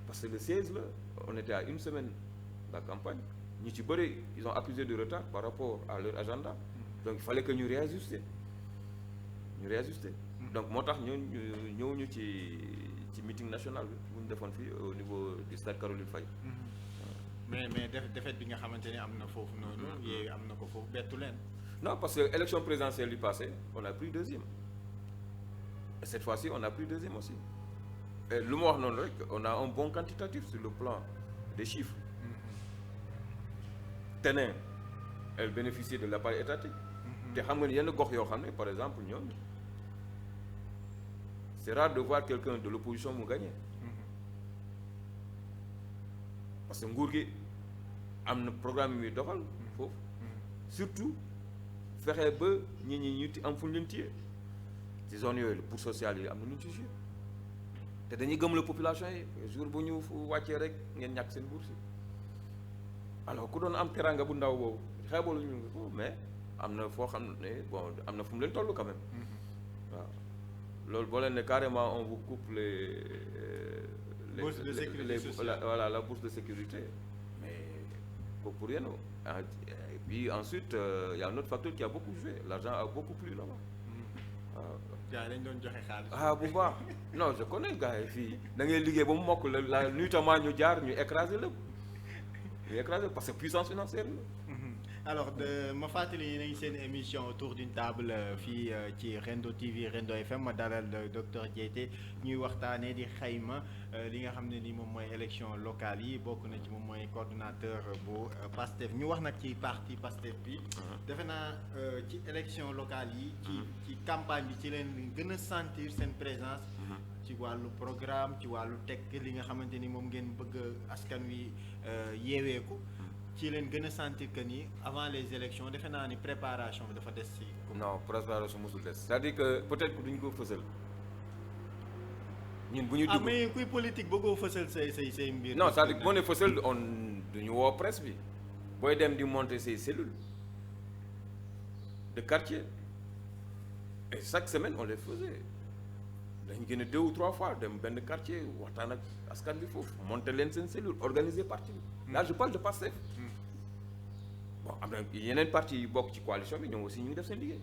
parce que le 16 là on était à 1 semaine de la campagne ñu ci bëri ils ont accusé de retard par rapport à leur agenda. donc il fallait que ñu réajuster. donc moo tax ñëwuñu ci meeting national bi bu ñu defoon fii au niveau du stade Caroline Faye. mais défaite bi nga xamante ne am na foofu noonu. yéen am na ko foofu bettu leen. non parce que élection présidentielle bi passée on a pris 2e. et cette fois-ci on a pris 2e aussi. et lu ma wax noonu rek on a un bon quantitatif sur le plan des chiffres. Ténin elle bénéficie de l'appareil étatique. te xam nga ni yenn gox yoo xam ne par exemple ñoom c'est rare de voir quelqu'un de l'opposition mu gagner. parce que nguur gi am na programme yi muy doxal foofu. surtout fexe ba ñi ñu am fu ñu leen téye ci zone yooyu pour social yi am na lu ñu ci joué te dañuy gëm la population yi jour bu ñu wàccee rek ngeen ñàkk seen bourse. alors ku doon am teranga bu ndaw boobu xeebalu ñu ko mais am na foo xam ne bon am na fu mu leen toll quand même. waaw loolu boo leen ne carrément on vous coupe bourse de sécurité sociale. voilà, la bourse de sécurité. Mais pour rien. Et puis ensuite, il y a un autre facteur qui a beaucoup joué. L'argent a beaucoup plu là-bas. gars dañ doon joxe xaalis. Bu baax non je connais gars yi fii da ngay liggéey ba mu mokk la nuitamment ñu jaar ñu écraser lépp ñu écraser parce que puissance financière la. Alors ma fàttali yéen a ngi seen émission autour d'une table fii ci Rendo TV Rendo FM ma dalal docteur Diété ñuy waxtaanee di xayma li nga xam ne ni moom mooy élection locale yi bokk na ci moom mooy coordonnateur bu PASTEF ñu wax nag ci parti PASTEF bi. defe naa ci élection locale yi. ci campagne bi ci leen gën a sentir seen présence. ci wàllu programme ci wàllu teg li nga xamante ni moom ngeen bëgg askan wi yeeweeku. ci leen gën a sentir que ni avant les élections defe naa ni préparation bi dafa des si. non préparation mosul des c'est-à-dire que peut-être que duñ ko fësal ñun bu ñu. dugg mais kuy politique bëggoo fësal say mbir. non c'est-à-dire que boo nee fësal duñu woo presse bi booy dem di monter say cellules de quartier et chaque semaine on les faisait dañ gën a 2 ou 3 fois dem benn quartier waxtaan ak askan bi foofu monter leen seen cellule organiser parti bi. là je parle de PASTEF. bon am na yeneen parti yu bokk ci coalition bi ñoom aussi ñu ngi def seen liggéey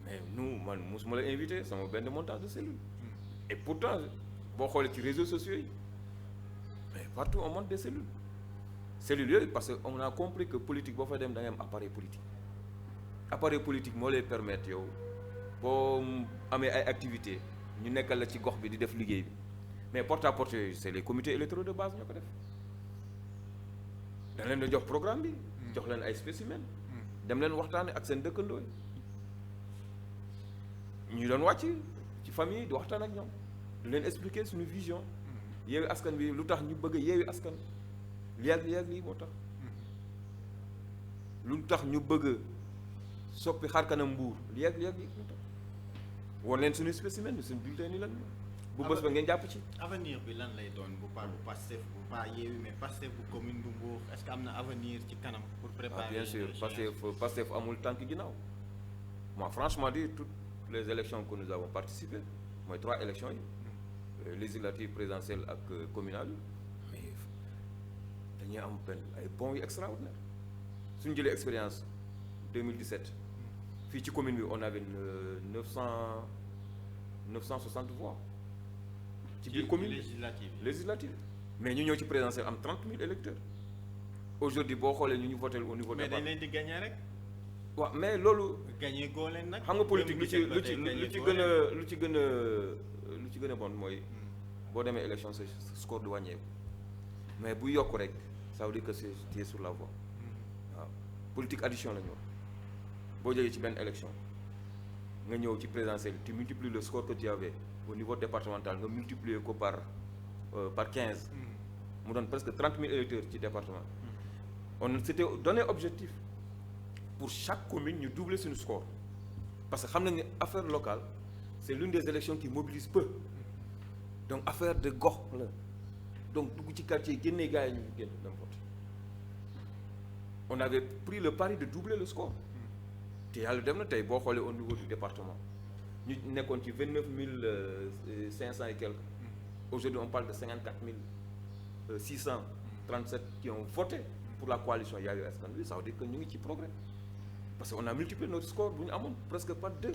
mais nous man mosuma la invité sama benn montage de cellule. et pourtant boo xoolee ci réseaux sociaux yi mais partout on monte des cellules yooyu parce que on a compris que politique boo fa dem da ngay am appareil politique moo lay permettre yow boo amee ay activités ñu nekkal la ci gox bi di def liggéey bi mais porte à porte yooyu c'est les comités électoraux de base ñoo ko def da leen di jox programme bi. jox leen ay spécimens. dem leen waxtaane ak seen dëkkandoo ñu doon wàcc ci famille di waxtaan ak ñoom di leen expliquer suñu vision. yeewi askan bi lu tax ñu bëgg a yeewi askan lii moo tax. lu tax ñu bëgg soppi xar kanam Mbuur lii moo tax. woon leen suñu spécimen suñu bulletin ni lan bu bës ba ngeen jàpp ci. avenir bi lan lay doon bu PASTEF bu pas Yewwi mais PASTEF bu commune bu Mbour est-ce que am na avenir ci kanam pour préparer. bien sûr PASTEF amul tànk ginnaaw moi franchement dit toutes les élections que nous avons participé mooy 3 élections yi législatives présidentielles ak communales yi mais dañuy am benn ay bons yu extraordinaire suñu jëlee expérience 2017 fii ci commune bi on avait 960 voix. ci biir commune législative mais ñu ñëw ci présidentielle am 30 000 électeurs aujourd'hui boo xoolee ñu voté au niveau. mais dañ leen di gagné rek. waaw mais loolu. gagné goo leen nag. xam nga politique lu ci gën a bon mooy boo demee élection sa score du wàññeeku mais bu yokk rek ça veut dire que c'est sur la voie. waaw politique addition la ñu wax boo jógee ci benn élection nga ñëw ci présidentielle tu multiplies le score que tu avais au niveau départemental nga multiplier ko par 15. mu doon presque 30 000 électeurs ci département. on s'était donné objectif pour chaque commune ñu doubler suñu score parce que xam nañ ne affaire locale c'est l'une des élections qui mobilise peu donc affaire de gox la donc dugg ci quartier génnee gars yi ñu génn dem voter on avait pris le pari de doubler le score te yàlla dem na tey boo xoolee au niveau du département ñu nekkoon ci 29 500 et quelques aujourd'hui on parle de 54 637 qui ont voté pour la coalition Yewwi Askan Wi ça veut dire que ñu ngi ci progrès parce que on a multiplié notre score bu ñu amoon presque par 2.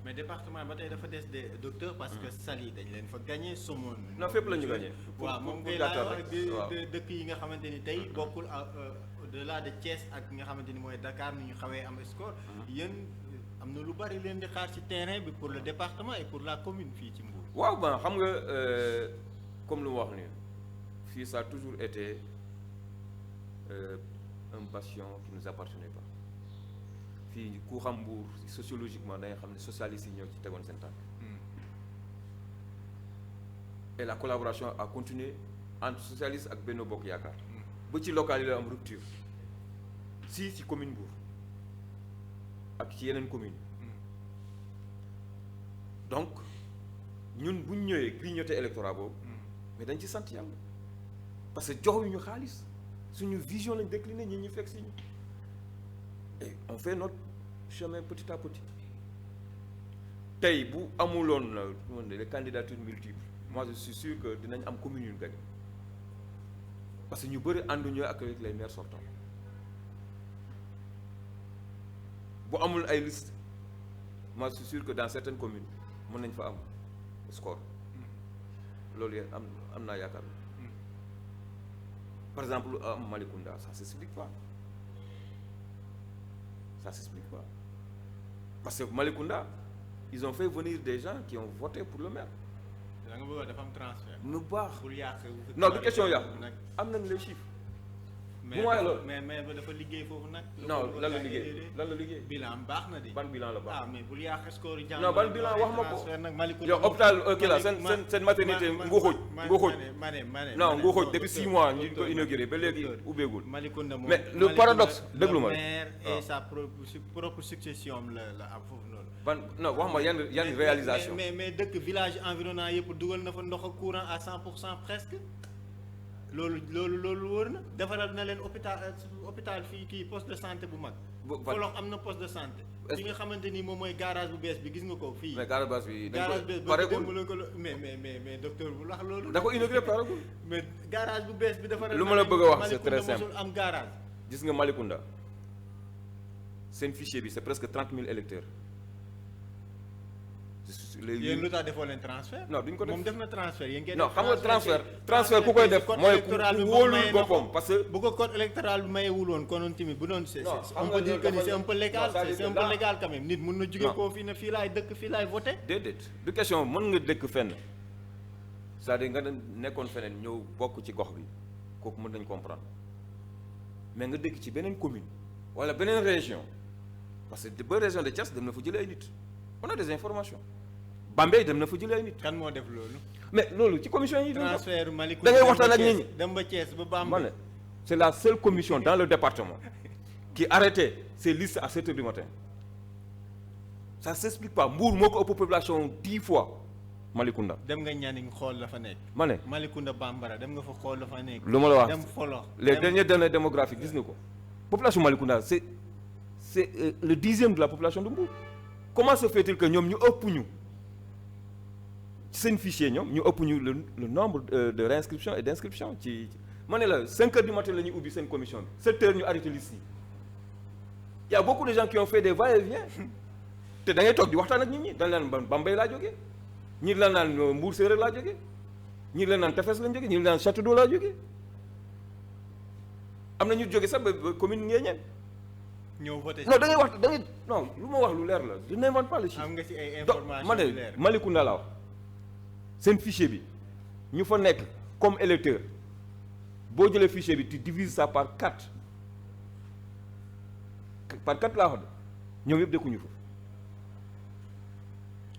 mais département ba tey dafa des des docteurs parce que Saly dañ leen fa gagné Somone. non fépp la ñu gagné. waaw moom ngay laa wax dëkk yi nga xamante ni tey bokkul au-delà de Thiès ak nga xamante ni mooy Dakar ni ñu xawee am score. yéen am na lu bari leen di xaar ci terrain bi pour le département et pour la commune fii ci Mbour. waaw ben xam nga comme lu mu wax nii fii ça a toujours été un bastion qui nous appartenait pas. fii ku xam Mbour sociologiquement da nga xam ne socialistes yi ñoo ci tegoon seen tànk. et la collaboration a continué entre socialistes ak Benno Bokk Yaakaar. ba ci local yi la am rupture. ci commune Mbour ak ci yeneen commune donc ñun bu ñu ñëwee grignoter électorat boobu. mais dañ ci sant yàlla parce que joxuñu xaalis suñu vision lañ décliné ñi ñu fekk si ñu. et on fait notre chemin petit à petit tey bu amuloon les candidatures multiples moi je suis sûr que dinañ am commune yu gagné parce que ñu bëri ànduñu ak les maires sortants bu amul ay liste moi je suis sûr que dans certaines communes mën nañ fa am score loolu yëpp am naa yaakaar par exemple à Malicounda ça s'explique pas parce que Malicounda ils ont fait venir des gens qui ont voté pour le maire. da nga bëgg dafa am transfert. mu baax pour yàq. non du question yàq am nañ les chiffres. bu ma loolu mais dafa liggéey foofu nag. non lan la liggéey bilan baax na de. ban bilan la baax mais bul yàq score yi. non ban bilan wax ma ko yow hôpital kii la seen maternité Nguuxuj non Nguuxuj depuis 6 mois ñu ko inauguré ba léegi ubbeegul. mais le paradoxe déglu ma maire et sa propre succession la am foofu noonu. ban non wax ma yan réalisation. mais dëkk village environnant yëpp dugal na fa ndox ak courant à 100% presque. loolu wóor na defaral na leen hôpital fii kii poste de santé bu mag. Folox am na poste de santé. fi nga xamante ni moom mooy garage bu bees bi gis nga ko fii. mais garage bi paregul mais docteur bu wax loolu. da ko inauguré paregul. mais garage bu bees bi defaral. lu ma la bëgg a wax c'est très simple mosul am garage. gis nga Malicounda seen fichier bi c'est presque 30 000 électeurs. yéen lu tax defoo leen transfert. non duñ ko def moom def na transfert yéen ngeen. non xam nga transfert ku koy def mooy ku wóolul boppam parce que. bu ko code électoral bi mayewul woon konoon tamit bu doon. on peut dire que ni c'est un peu légal c'est un peu légal quand même nit mun na jóge koo fii ne fii laay dëkk fii laay voté. déedéet du question mën nga dëkk fenn c'est-à-dire nga nekkoon feneen ñëw bokk ci gox bi kooku mën nañ comprendre mais nga dëkk ci beneen commune wala beneen région parce que ba région de Thiès dem na fa jëlee ay nit on a des informations. Bambey dem na fa jëlee ay nit. kan moo def loolu. mais loolu ci commission yi. transfert Malicounda da ngay waxtaan ak nit ñi dem ba Thiès ba Bambey. c'est la seule commission dans le département qui arrêtait ses listes à 7 heures du matin ça s'explique pas. Mbour moo ko ëpp population 10 fois Malicounda. dem nga Nianing xool la fa nekk. ma ne Malicounda Bambara dem nga fa xool la fa nekk. lu ma la wax dem Folox. les dernières données démographiques gis nga ko population Malicounda c'est le 10e de la population de Mbour. comment se fait-il que ñoom ñu ëpp ñu. seen fichier ñoom ñu ëpp ñu le nombre de réinscription et d'inscription ci ma ne la 5 heures du matin la ñuy ubbi seen commission bi 7 heures ñu arrêté liste yi y a beaucoup de gens qui ont fait des va-et-vient te da ngay toog di waxtaan ak nit ñi dañ leen Bambey laa jógee ñii la naan Mbour Séeréer laa jógee ñii la naan Tefes lañ jógee ñii la naan Château d'Eau laa jógee am na ñu jóge sax ba commune Nguéniène ñëw voté non da ngay wax da ngay non lu ma wax lu leer la je n'invente pas le chiffre. am nga ci ay informations ma ne Malicounda laa wax seen fichier bi ñu fa nekk comme électeur boo jëlee fichier bi tu divises ça par 4 laa wax de ñoom yëpp dëkkuñu fa.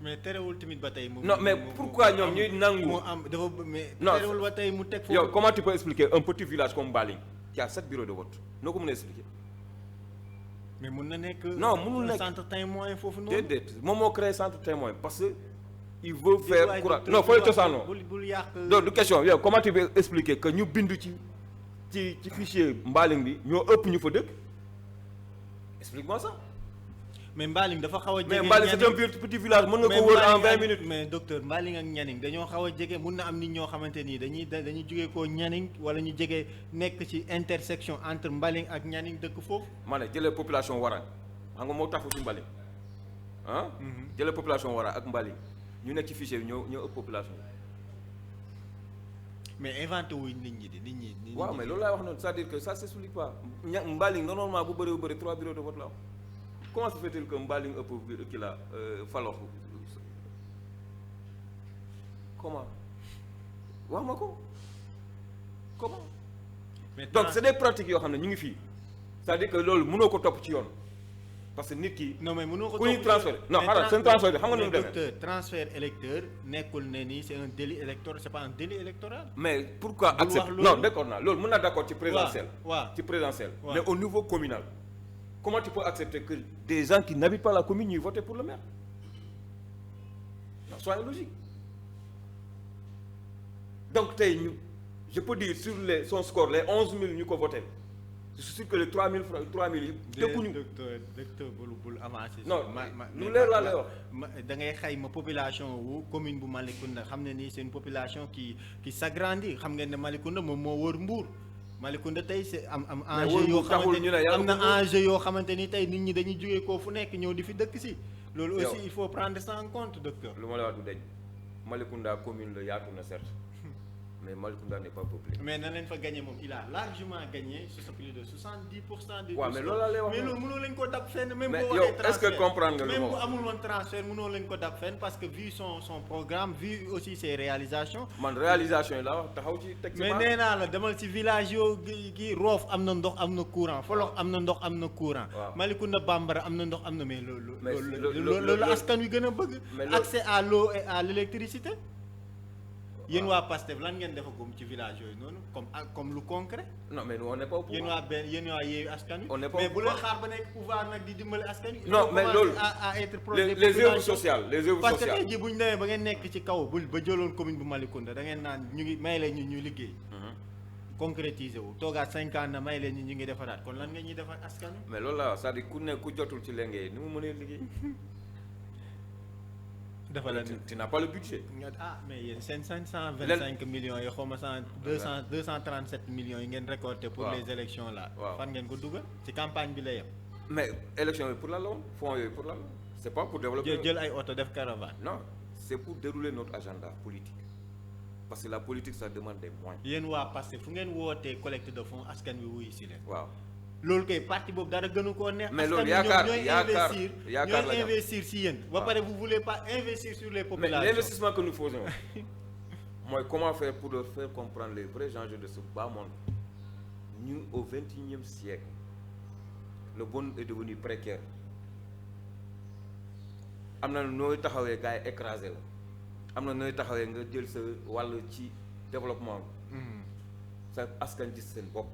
mais terewul tamit ba tey. non mais pourquoi ñoom ñuy nangu. mu am dafa mais. non terewul ba tey mu teg foofu. yow comment tu peux expliquer un petit village comme Mbaling qui a 7 bureaux de vote noo ko mën a expliquer. mais mun na nekk. non munul nekk centre témoin foofu noonu. déedéet moom moo créé centre témoin parce que. il veut faire courant non fooy cosaanoo bul yàq. donc du question yow comment tu peux expliquer que ñu bindu ci fichier Mbaling bi ñoo ëpp ñu fa dëkk explique-moi ça. mais Mbaling dafa xaw a jege. mais Mbaling c'est un petit village mën nga ko wër en 20 minutes. mais docteur Mbaling ak Nianing dañoo xaw a jege mun na am nit ñoo xamante ni dañuy jógee koo Nianing wala ñu jege nekk ci intersection entre Mbaling ak Nianing dëkk foofu. ma ne jëlee population Warang xam nga moo taxu ci Mbaling ah. jëlee population Warang ak Mbaling. ñu nekk ci fichier bi ñoo ëpp population mais inventé wuñ nit ñi di nit ñi. waaw mais loolu laay wax noonu c'est-à-dire que ça s'explique pas Mbaling normalement bu bëri 3 bureaux de vote la comment se fait-il que Mbaling ëpp kii la Falox comment wax ma ko comment. donc c'est des pratiques yoo xam ne ñu ngi fii c'est-à-dire que loolu mënoo ko topp ci yoon. parce que nit ki. non mais mënoo ko ku ñuy transfert non xaaral seen transfert bi xam nga nu mu demee. transfert électeur nekkul ne ni c'est un délit électoral c'est pas un délit électoral. mais pourquoi accepter non d'accord naa loolu mën naa d'accord ci présidentiel. waaw ci présidentiel. mais au niveau communal. comment tu peux accepter que des gens qui n'habitent pas la commune ñuy voter pour le maire non soyez logique donc tey ñu je peux dire sur son score les 11 000 ñu ko voté je suis sûr que les 3000 francs 3000 yi. dëkkuñu docteur bul avancé. non lu leer laa lay wax. da ngay xayma population wu commune bu Malicounda xam ne ni c'est une population qui s'agrandit xam ngeen ne Malicounda moom moo wër Mbour. Malicounda tey c'est am enjeu yoo xamante ni am na enjeu yoo xamante ni tey nit ñi dañuy jógee koo fu nekk ñëw di fi dëkk si. loolu aussi il faut prendre ça en compte docteur. lu ma la wax du deñ Malicounda commune la yaatu na certes. mais Malicounda n'est pas peuplé. mais na leen fa gagné moom il a largement gagné sur plus de 70% des. waaw mais loolu laa lay wax mais loolu mënoo leen ko dab fenn. même mais boo yow waxee est-ce que comprendre nga lu même bu amul woon transfert mënoo leen ko dab fenn parce que vu son programme vu aussi ses réalisations. man réalisation yi laa wax taxaw ci teg ci mais nee naa la demal ci village yoo gi Roof am na ndox am na courant Folox am na ndox am na courant. waaw Malicounda Bambara am na ndox am na mais loolu. mais loolu askan wi gën a bëgg. accès à l'eau et à l'électricité. yéen waa Pastef lan ngeen defagum ci village yooyu noonu comme lu concret. non mais nous on n'est pas au pouvoir. yéen waa Yewwi Askan Wi. on n'est pas au mais bu leen pouvoir. xaar ba nekk pouvoir nag di dimbali askan wi. non mais loolu à être proche les œuvres sociales les œuvres parce que sociales. tey jii bu ñu demee ba ngeen nekk ci kaw ba jëloon commune bu Malicounda da ngeen naan ñu ngi may leen ñu liggéey. concrétiser wu toogaat 5 ans na may leen ñu ngi defaraat kon lan nga ñuy defar askan wi. mais loolu la c'est-à-dire ku ne ku jotul ci lenge ni mu mënee liggéey. dafa la tu n'as pas le budget. mais yéen seen 525 millions yi xaw ma 237 millions yi ngeen récolté pour les élections là. waaw fan ngeen ko dugal ci campagne bi la yem. mais élection yi pour lan la woon fonds yooyu pour lan la c'est pas pour développer. jël ay oto def caravane. non c'est pour dérouler notre agenda politique parce que la politique ça demande des moyens. yéen waa Pastef fu ngeen wootee collecte de fonds askan wi wuyu si leen. waaw. loolu kay parti boobu dara gënu koo neex. mais loolu ñooy investir si yéen. ba pare vous voulez pas investir sur les populations. mais l'investissement que nous faisons mooy comment faire pour leur faire comprendre les vrais enjeux de ce bas monde. ñu au 21e siècle le monde est devenu précaire am na nooy taxawee gars yi écrasé la am na nooy taxawee nga jël sa wàll ci développement bi. sa askan gis seen bopp.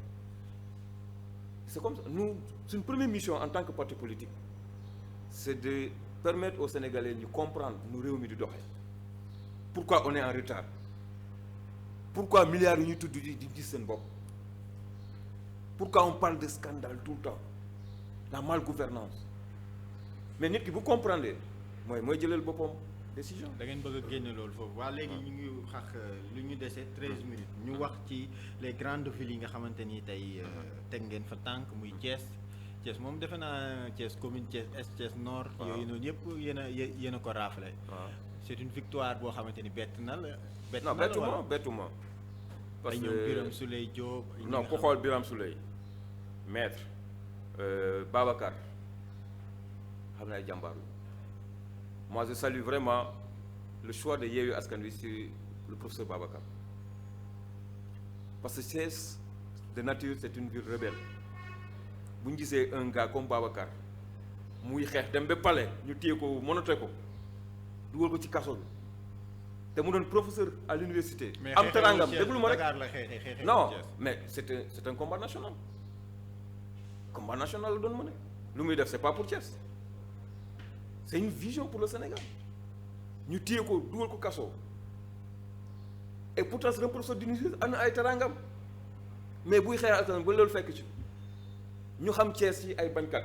c'est comme ça nous suñ première mission en tant que parti politique c'est de permettre aux Sénégalais ñu comprendre nu réew mi di doxee pourquoi on est en retard pourquoi milliards yu ñuy tudd di gis seen bopp pourquoi on parle de scandale tout le temps la malgouvernance mais nit ki bu comprendre mooy jëlal boppam décision. da ngeen bëgg a génne loolu foofu waa léegi ñu ngi xax lu ñu dese 13 minutes ñu wax ci les grandes villes yi nga xamante ni tey teg ngeen fa tànk muy Thiès moom defe naa Thiès commune Thiès Est Thiès Nord. yooyu noonu yëpp yéen a ko raflé. c'est une victoire boo xamante ni bett na la. bettuma parce que ñoom Birame Souleye Diop. non ku xool Birame Souleye maître Babacar xam na ay jàmbaar la. Moi, je salue vraiment le choix de Yewwi Askan Wi sur le professeur Babacar. Parce que Thiès, de nature, c'est une ville rebelle. Bu ñu gisee un gars comme Babacar muy xeex dem ba palais ñu téye ko monote ko dugal ko ci kaso bi te mu doon professeur à l'université. am terangam déglu ma rek non mais c'est un combat national. combat national la doon mën a lu muy def c'est pas pour Thiès. c'est une vision pour le Sénégal ñu téye ko dugal ko kaso et pourtant c'est un professeur d'université am na ay tarangam mais buy xeex ak ba loolu fekk ci ñu xam Thiès yi ay bañkat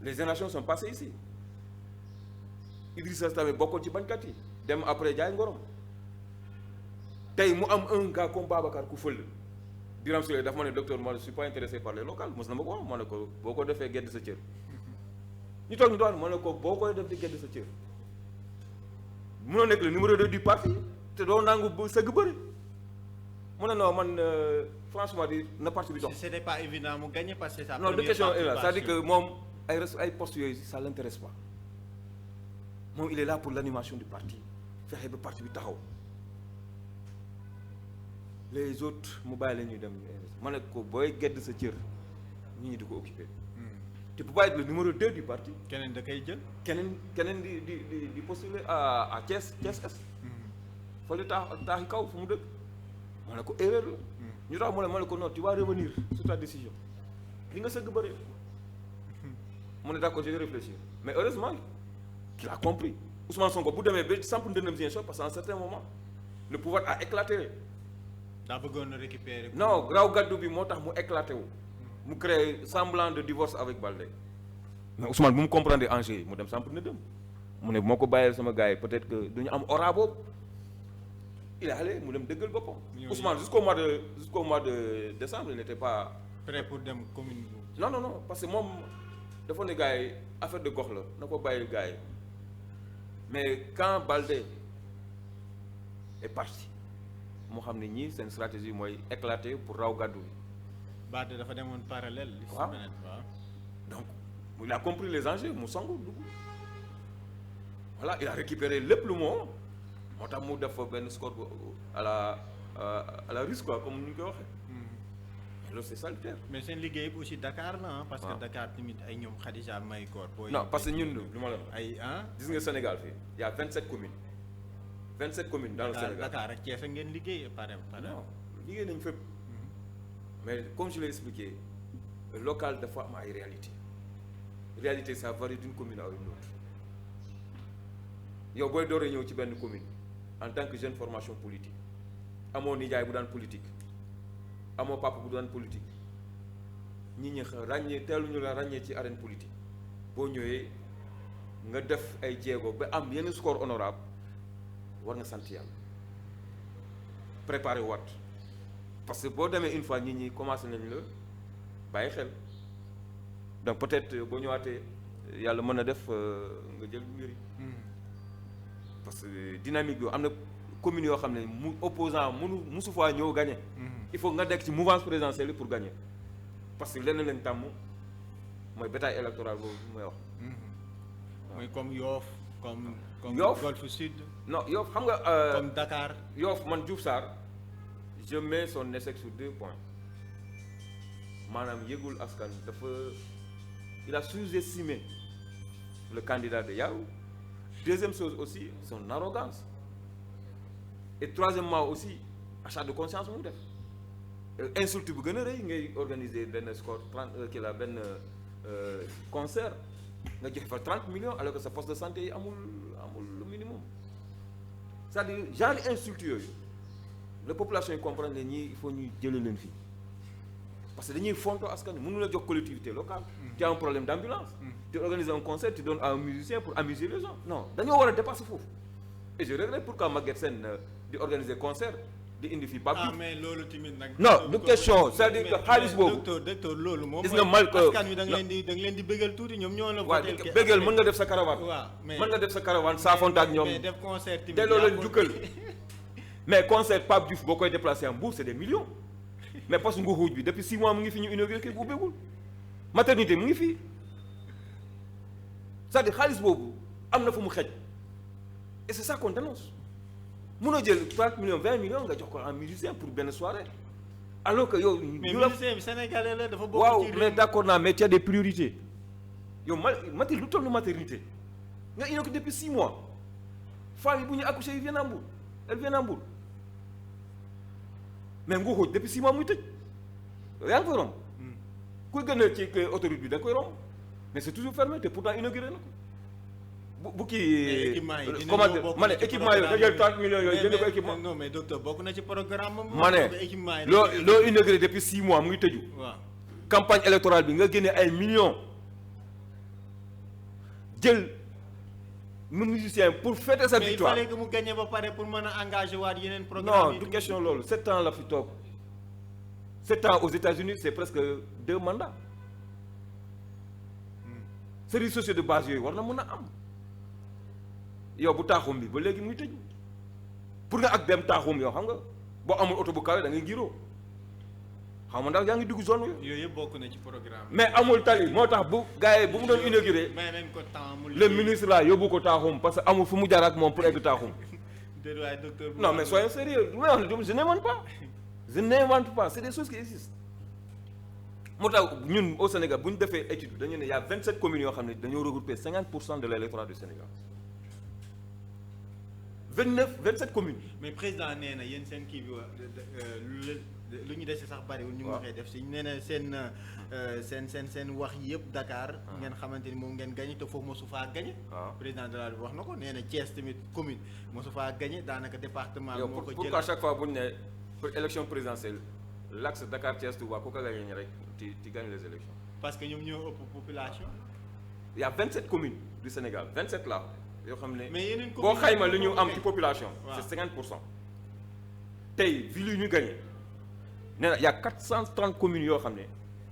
les générations sont passées ici Idrissa tamit bokkoon ci bañkat yi dem après jaay ngorom tey mu am un gars comme Babacar ku fël Birame Souleye dafa ma ne docteur moi je suis pas intéressé par les locales mos na ma ko wax ma ne ko boo ko defee gedd sa cër. ñu toog ñu doon ma ne ko boo koy def di gedd sa cër munoo nekk le numéro 2 du parti te doo nangu sëgg bëri mu ne non man franchement di na parti bi dox. c'était pas évident mu gagner parce que ça. non de question est là c'est-à-dire que moom ay postes yooyu ça l'intéresse pas moom il est là pour l'animation du parti fexe ba parti bi taxaw les autres mu bàyyi la ñuy dem ma ne ko booy gedd sa cër nit ñi di ko occuper. tu peux pas être le numéro 2 du parti. keneen da koy jël. keneen di postuler à Thiès Est. fële taaxi kaw fu mu dëkk. ma ne ko erreur la. ñu tax ma ne ko non tu vas revenir sur ta décision. li nga sëgg bëri. mu ne d'accord je vais réfléchir mais heureusement qu'il a compris Ousmane Sonko bu demee ba samp ndëndam Ziguinchor parce qu'à un certain moment le pouvoir a éclaté. daa bëggoon a récupérer. non raw gàddu bi moo tax mu éclaté wu. mu créé semblant de divorce avec Baldé mais Ousmane bu mu comprendre enjeu yi mu dem samp na dem mu ne moo ko bàyyee sama gars yi peut-être que du ñu am aura boobu il est allé mu dem dëggal boppam. Ousmane jusqu'au mois de décembre il n'était pas prêt pour dem commune bu. non parce que moom dafa ne gars yi affaire de gox la na ko bàyyi gars yi mais quand Baldé est parti moo xam ne ñii seen stratégie mooy éclater pour raw gàddu bi. Baldé dafa demoon parallèle. waaw donc il a compris les enjeux mu songu dugg voilà il a récupéré lépp lu moo tax mu def fa benn score à la russe quoi comme ni ñu koy waxee. loolu c'est salutaire. mais seen liggéey aussi Dakar la parce que Dakar tamit ay ñoom Khadija Mahécor. non parce que ñun lu ma la ay gis nga Sénégal fii y a 27 communes 27 communes dans le Sénégal. Dakar ak Thiès ngeen liggéey pare. non liggéey nañu fépp. mais comme je l'ai expliqué local dafa am ay réalité ça varie d'une commune à une autre yow booy dooree ñëw ci benn commune en tant que jeune formation politique amoo nijaay bu daan politique amoo papa bu daan politique nit ñi ràññee teeluñu la ràññee ci arène politique boo ñëwee nga def ay jéego ba am yenn score honorable war nga sant yàlla préparer waat parce que boo demee une fois nit ñi commencé nañ la bàyyi xel donc peut-être boo ñëwaatee yàlla mën na def nga jël mbir yi parce que dynamique bi am na commune yoo xam ne mu opposant musu faa ñëw gagné. il faut nga dekk ci mouvance présidentielle pour gagner parce que lenn leen tàmm mooy bétail électoral boobu mooy wax. mooy comme Yoff comme Yoff Golfe Sud. non Yoff xam nga. comme Dakar. Yoff man Diouf Sarr je mets son échec sur 2 points maanaam yëgul askan dafa il a sous-estimé le candidat de Yao. Deuxième chose aussi son arrogance et troisièmement aussi achat de conscience mu def insulte bu gën a rëy ngay organiser benn score 30 kii la benn concert nga joxe fa 30 millions alors que sa poste de santé yi amul le minimum c'est-à-dire genre insulte yooyu la population yi comprendre ne ñii il faut ñuy jëlee leen fii parce que dañuy fonto askan wi mënu la jox collectivité locale. tu as un problème d'ambulance. tu organises un concert tu donnes à un musicien pour amuser les gens non dañoo war a dépasser foofu et je regrette pourquoi Maguette Sène di organiser concert di indi fii Pape Diouf. mais loolu tamit nag. non du question c'est-à-dire que xaalis boobu. docteur loolu moom. gis nga mal ko askan wi da nga leen di bëggal tuuti ñoom ñoo la. waaw bëggal mën nga def sa caravane. waaw mais mën nga def sa caravane saafonte ak ñoom. mais def concert tamit delloo leen jukkal mais concert Pape Diouf boo koy déplacer en Mbour c'est des millions mais parce que nguuruj bi depuis 6 mois mu ngi fi ñu inauguré kii bu ubbeegul maternité mu ngi fii. c'est-à-dire xaalis boobu am na fu mu xej et c'est ça qu'on dénonce munoo jël 30 millions 20 millions nga jox ko en musicien pour benn soirée alors que yow. mais musicien bi sénégalais la dafa bokk waaw ci mais d'accord naa mais tu as des priorités yow mati lu toll maternité nga indi ko depuis 6 mois femmes yi bu ñu accouché yi viennent à Mbour elles viennent à Mbour mais nga xooj depuis 6 mois muy tëj yaa ngi koy romb. kuy gën a ci autoroute bi da nga koy romb. mais c'est toujours fermé te pourtant inauguré na ko bu kii. comment ma ne équipement yooyu da jël 30 millions yooyu jënd ko équipement. non mais docteur bokk na ci programme moom. ma ne loo inauguré depuis 6 mois mu ngi tëju. waaw campagne électorale bi nga génne ay millions jël musicien pour fêter sa victoire. mais il fallait que mu gagné ba pare pour mën a engager waat yeneen programme non du question loolu 7 ans la fi toog 7 ans aux États-Unis c'est presque 2 mandats. services sociaux de base yooyu war na mën a am yow bu taaxum bi ba léegi muy tëju pour nga ak dem taaxum yow xam nga boo amul oto bu kawe da ngay ngiroo xam nga ndax yaa ngi dugg zone yooyu yëpp bokk na ci programme. mais amul tali moo tax bu gars yi bu mu doon inauguré may nañ ko temps mu le ministre là yóbbu ko taaxum parce que amul fu mu jaar ak moom pour egg taaxum. déedéet waaye docteur. non mais soyons sérieux je n'invente pas je n'invente pas c'est des choses qui existent. moo tax ñun au Sénégal bu ñu defee étude dañu ne y a 27 communes yoo xam ne dañoo regrouper 50% de l'électorat du Sénégal 27 communes. mais président nee na yéen seen kii bi lu ñu dese sax bariwul. ñu ngi waxee def si nee na seen wax yëpp Dakar. ngeen xamante ni moom ngeen gagné te foofu mosu faa gagné. président de la République wax na ko nee na Thiès tamit commune mosu faa gagné daanaka département. moo ko pourquoi chaque fois bu ñu ne pour élection présidentielle l'axe Dakar Thiès Touba ku ko gagné rek tu gagnes les élections. parce que ñoom ñoo ëpp population. Il y a 27 communes du Sénégal 27 là yoo xam ne. mais yeneen boo xayma li ñu am ci population. waaw c'est 50%. tey ville yu ñu gagné nee na y a 430 communes yoo xam ne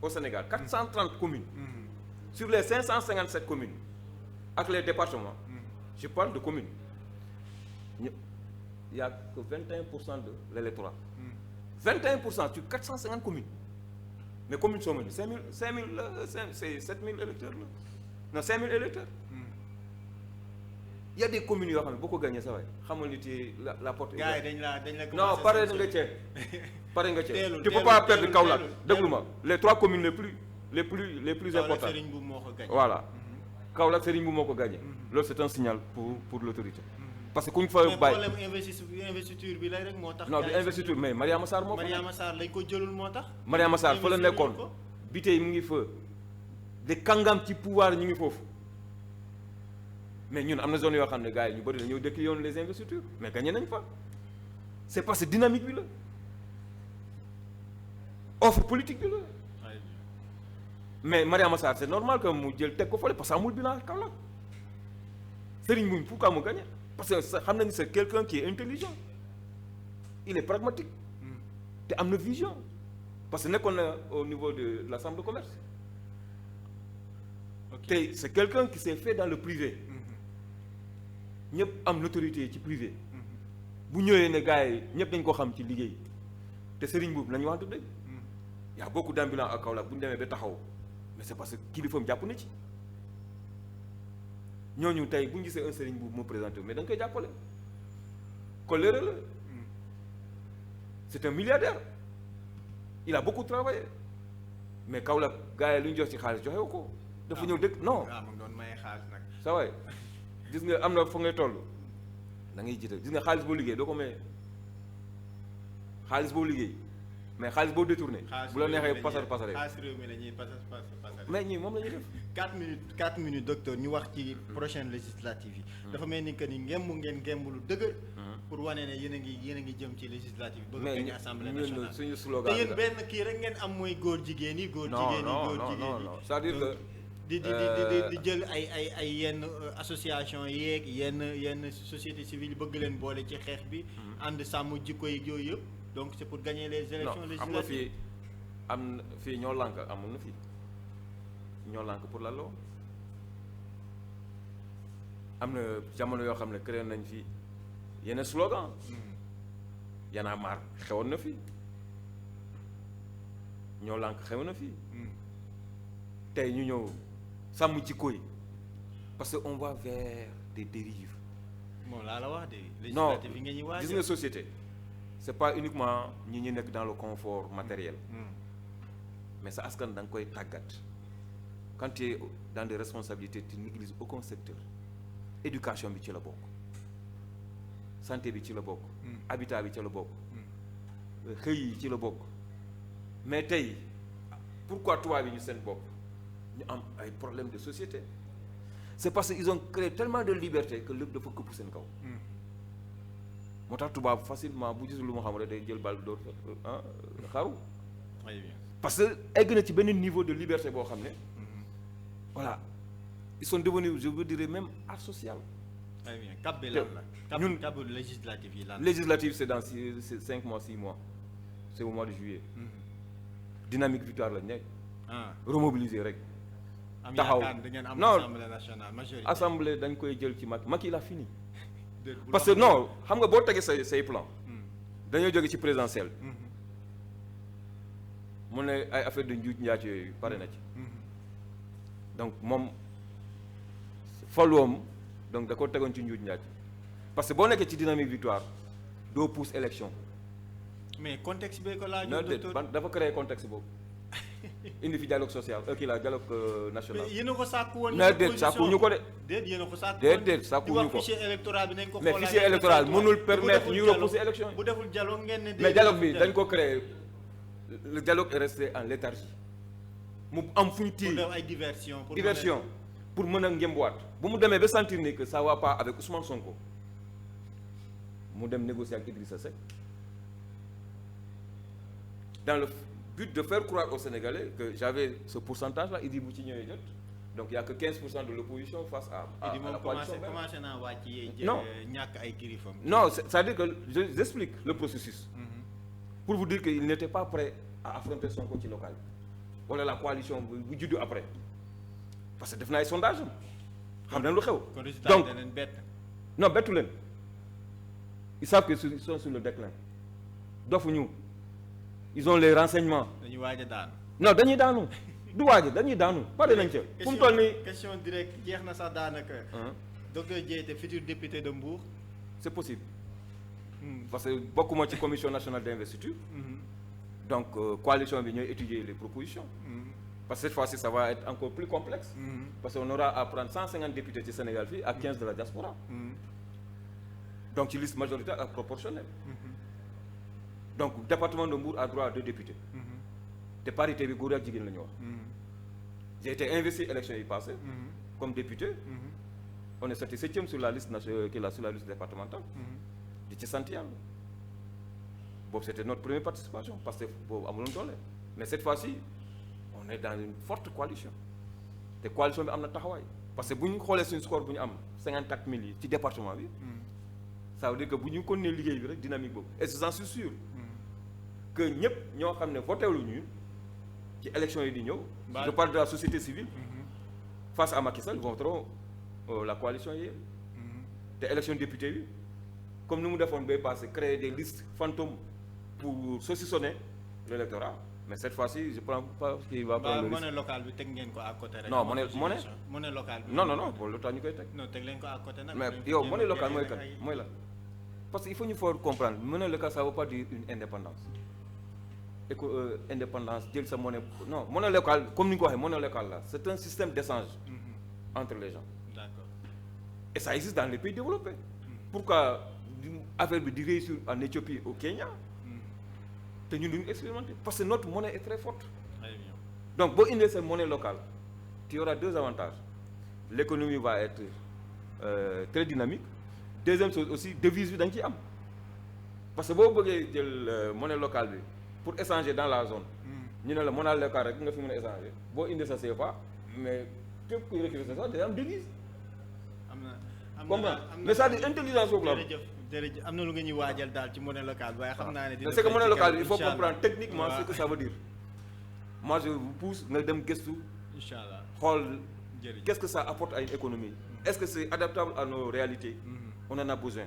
au Sénégal 430 communes. Sur les 557 communes ak les départements. Je parle de communes. Il y a que 21% de l'électorat. 21% sur 450 communes. Mais communes sont menées 5000 c'est 7000 électeurs là. Non 5000 électeurs. Il y a des communes yoo xam ne boo ko gagné sa waay xamal ni ci la porte. gars yi dañ la non pare nga cee pare nga cee. Tu peux pas perdre Kaolack déglu ma les 3 communes les plus importantes. Serigne Mboup moo ko gagné. Voilà Kaolack Serigne Mboup moo ko gagné. Loolu c'est un signal pour l'autorité. Parce que ku ñu fa bàyyi mais problème investiture bi lay rek moo tax. non du investiture mais Mariama Sarr moo fa. Mariama Sarr lañ ko jëlul moo tax. Mariama Sarr fa la nekkoon bi tey mu ngi fa de kàngam ci pouvoir ñu ngi foofu mais ñun am na zone yoo xam ne gars yi ñu bëri dañoo dëkk yoon les investitures mais gagné nañ fa c'est parce que dynamique bi la offre politique bi la mais Mariama Sarr c'est normal que mu jël teg ko fële parce que amul bilan Kaolack Serigne Mboup pourquoi mu gagné parce que xam nañu c'est quelqu'un qui est intelligent il est pragmatique te am na vision parce que nekkoon na au niveau de la chambre de commerce te c'est quelqu'un qui s'est fait dans le privé ñëpp am l'autorité ci privé bu ñëwee ne gars yi ñëpp dañ ko xam ci liggéey te Serigne Mboup nañu waxante dëgg y a beaucoup d'ambulants à Kaolack bu ñu demee ba taxaw mais c'est parce que kilifaam jàpp na ci ñooñu tey bu ñu gisee un Serigne Mboup mu présenté mais da nga koy jàppale colère la c'est un milliardaire il a beaucoup travaillé mais Kaolack gars yi lu ñu jox ci xaalis joxewu ko dafa ñëw dëkk non mu doon maye xaalis nag. sa waay gis nga am na fa ngay toll da ngay jiital gis nga xaalis boo liggéey doo ko maye xaalis boo liggéey mais xaalis boo détourné. bu la neexee pasar pasare. xaalis réew mi la ñuy pasar pasare. mais ñii moom la ñuy def. 4 minutes docteur ñu wax ci prochaine législative yi. dafa mel ni que ni ngeen lu dëgër. pour wane ne yéen a ngi jëm ci législative bi. bëgg nañu assemblée nationale mais suñu slogan te yéen benn kii rek ngeen am mooy góor jigéen yi. non c'est-à-dire que. di jël ay yenn association yeeg yenn société civile bëgg leen boole ci xeex bi. ànd sàmm jikko yi yooyu yëpp. donc c'est pour gagner les élections législatives. xam nga fii ñoo lànk amul na fii ñoo lànk pour la loo am na jamono yoo xam ne créé nañ fi yenn slogan Y'en a marre xewoon na fi ñoo lànk xew na fi tey ñu ñëw sàmm jikko yi parce que on va vers des dérives. moom laa la wax de. législative yi nga ñuy waaj gis nga société c'est pas uniquement ñi ñu nekk dans le confort matériel. mais sa askan da nga koy tàggat quand tu es dans des responsabilités tu négliges aucun secteur éducation bi ci la bokk santé bi ci la bokk. habitat bi ci la bokk. xëy yi ci la bokk mais tey pourquoi tubaab yi ñu seen bopp ñu am ay problèmes de société c'est parce que ils ont créé tellement de liberté que lépp dafa këpp seen kaw. moo tax tubaab facilement bu gisul lu ma xam rek day jël balle door xaru. très bien parce que egg na ci benn niveau de liberté boo xam ne. voilà ils sont devenus je veux dire même asocial. très bien cap bi lan la. ñun cap législative yi lan. législative c'est dans 5 mois 6 mois c'est au mois de juillet. dynamique victoire lañ nekk. remobiliser rek. taxaw da ngeen am non assemblée nationale majorité. assemblée dañ koy jël ci Macky il a fini. parce que non xam nga boo tegee say plan. dañoo jóge ci présidentielle. mu ne ay affaire de njuuj njaaj yooyu pare na ci. donc moom falloom donc da ko tegoon ci njuuj njaaj parce que boo nekkee ci dynamique victoire doo pousse élection. mais contexte bi ko laaj. dafa créer contexte boobu indi fi dialogue social kii la dialogue national. mais yéen a ko sàkku woon. mais déet sàkkuñu ko de. déet yéen a ko sàkku woon déet sàkkuñu ko. di wax fichier électoral bi nañ ko. mais fichier électoral mënul permettre ñu repousser élection yi. bu deful dialogue ngeen ne. mais dialogue bi dañ ko créer le dialogue est resté en léthargie mu am fu ñu téye pour def ay diversion. pour mën a ngémbuwaat bu mu demee ba sentir ni que ça va pas avec Ousmane Sonko mu dem négocier ak Idrissa Seck. dans le but de faire croire aux Sénégalais que j'avais ce pourcentage-là, il dit bu ci ñëwee jot. Donc il n'y a que 15% de l'opposition face à la coalition. Commencé naa wàcc non ñàkk ay kilifam. Non, c'est-à-dire que j'explique le processus. Pour vous dire qu'il n'était pas prêt à affronter son côté local. Voilà la coalition bu juddu après. Parce que def na ay sondage xam nañ lu xew. Donc non bettu leen. Ils savent qu'ils sont sur le déclin. Dofuñu. Ils ont les renseignements. dañuy waaj a daanu. Non dañuy daanu. du waaj dañuy daanu pare nañ ca. fu mu toll nii question directe jeex na sax daanaka. docteur Diété futur député de Mbour. c'est possible. Parce que bokkuma ci commission nationale d'investiture. Donc coalition bi ñooy étudier les propositions. Parce que cette fois-ci ça va être encore plus complexe. Parce qu'on aura à prendre 150 députés ci Sénégal fii ak 15 de la diaspora. Donc ci liste majoritaire ak proportionnelle. Donc département de Mbour a droit à 2 députés. te parité bi góor ak jigéen la ñu wax. J'ai été investi élection yi passées comme député. On est sorti 7e sur la liste sur la liste départementale. di ci sant yàlla. boobu c'était notre première participation parce que boobu amuloon doole. Mais cette fois-ci on est dans une forte coalition. te coalition bi am na taxawaay. parce que bu ñu xoolee suñu score bu ñu am 54 000 yi ci département bi. ça veut dire que bu ñu continuer liggéey bi rek dynamique boobu et j'en suis sûr. que ñëpp ñoo xam ne voté lu ñu ci élection yi di ñëw. je parle de la société civile. face à Macky Sall ils voteront la coalition Yewwi. te élection député bi comme ni mu defoon bay passé créer des listes fantômes pour saucissonner l'électorat mais cette fois-ci je prends pas qu'il va prendre le risque. monnaie locale bi teg ngeen ko à côté rek. non monnaie locale bi. non pour le temps ñu koy teg. non teg leen ko à côté nag. mais yow monnaie locale mooy kan mooy la parce que il faut ñu faut comprendre monnaie locale ça veut pas dire une indépendance. Indépendance jël sa monnaie non monnaie locale comme ni nga ko waxee monnaie locale là c'est un système d'échange entre les gens. D'accord. Et ça existe dans les pays développés. Pourquoi affaire bi di réussir en Éthiopie au Kenya te ñun duñu expérimenter parce que notre monnaie est très forte. Très bien. Donc boo indee sa monnaie locale tu auras 2 avantages. L'économie va être très dynamique. Deuxième chose aussi devise bi dañ ciy am parce que boo bëggee jël monnaie locale bi pour échanger dans la zone. ñu ne la monnaie locale rek nga fi mën a échanger boo indee sa CFA mais képp kuy récupérer ça day am devise. mais c'est-à-dire intelligence boobu la. jërëjëf am na lu nga ñuy waajal daal ci monnaie locale waaye xam naa ne. dina c'est que monnaie locale il faut comprendre techniquement ce que ça veut dire. moi je vous pousse nga dem gëstu. Inch'Allah xool qu'est-ce que ça apporte à une économie. Est-ce que c'est adaptable à nos réalités. On en a besoin.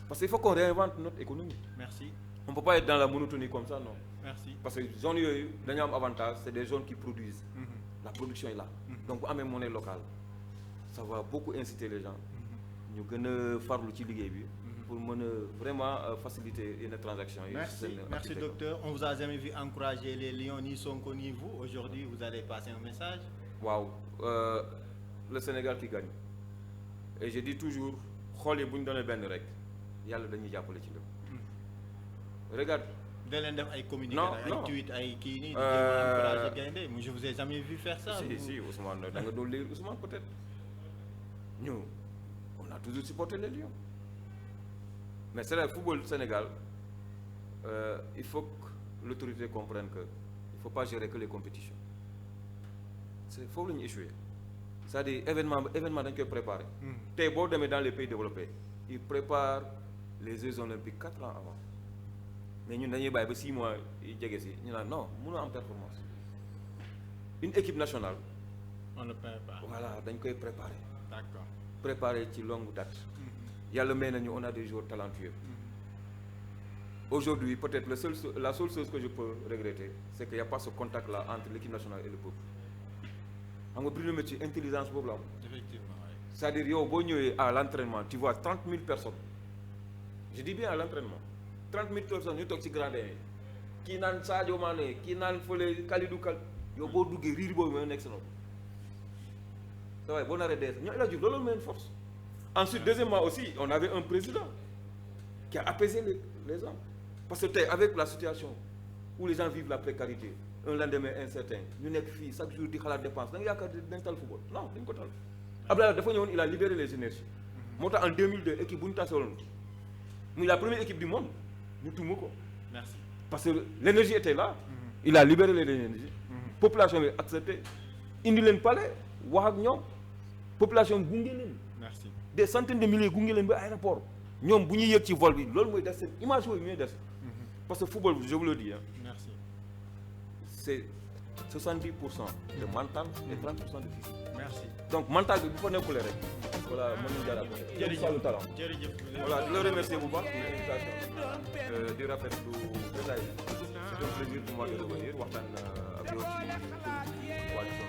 Parce qu'il faut qu'on réinvente notre économie. Merci. On ne peut pas être dans la monotonie comme ça, non. Merci. Parce que zones yooyu dañu am avantage c'est des zones qui produisent. La production est là. Donc bu amee monnaie locale ça va beaucoup inciter les gens. ñu gën a farlu ci liggéey bi. pour mën a vraiment faciliter une transaction. Merci docteur. On vous a jamais vu encourager les Lions ni Sonko ni vous. Aujourd'hui vous allez passer un message. Waaw le Sénégal qui gagne. Et je dis toujours xool yi bu ñu doonee benn rek yàlla dañuy jàppale ci lépp. Regarde. da leen def ay communiqué ay tweet ay kii nii. di encourager gaynde mais je vous ai jamais vu faire ça. Si Ousmane da nga doon lire Ousmane peut-être ñu on a toujours supporté les Lions mais c'est le football Sénégal il faut que l'autorité comprenne que il faut pas gérer que les compétitions c'est foofu la ñu échoué c'est-à-dire événement dañ koy préparer. tey boo demee dans les pays développés ils préparent les Jeux olympiques 4 ans avant. mais ñun dañuy bàyyi ba 6 mois yi jege si ñu naan non mënoo am performance une équipe nationale. on le prépare. Voilà dañ koy préparer. D'accord. Préparer ci longue date. yàlla may nañu on a des joueurs talentueux. Aujourd'hui peut-être la seule chose que je peux regretter c'est qu'il y a pas ce contact là entre l'équipe nationale et le peuple. xam nga problème ci intelligence boobu la am. Effectivement oui. C'est-à-dire yow boo ñëwee à l'entraînement tu vois 30 000 personnes je dis bien à l'entraînement. 30 000 personnes ñu toog ci gradin yi kii naan Sadio Mané kii naan fële Kalidou yow boo duggee riir boobu mooy nekk sa noonu sa waaye boo naree dee ñoo la jur loolu mooy force. Ensuite deuxièmement aussi on avait un président qui a apaisé les gens parce que tey avec la situation où les gens vivent la précarité un lendemain incertain ñu nekk fii chaque jour di xalaat dépense da nga yaakaar dañ tal football non dañ ko tal Abdoulaye dafa ñëwoon il a libéré les énergies moo tax en 2002 équipe bu ñu tasewoon muy la première équipe du monde ñu tuuma ko. Merci. parce que l'énergie était là. Il a libéré l'énergie. Population bi accepté indi leen palais wax ak ñoom population bi gunge leen. merci des centaines de milliers gunge leen ba aéroport ñoom bu ñuy yëg ci vol bi loolu mooy des seen image yooyu ñooy des. parce que football je vous le dis merci c'est 70% de mental et 30% de physique. merci donc mental bi bu fa nekkulee rek. voilà mën nañu jaar après. jërëjëf voilà di la remercier bu baax pour l'invitation di rafetlu détail bi. c'est un plaisir pour moi de revenir waxtaan ak yow ci coalition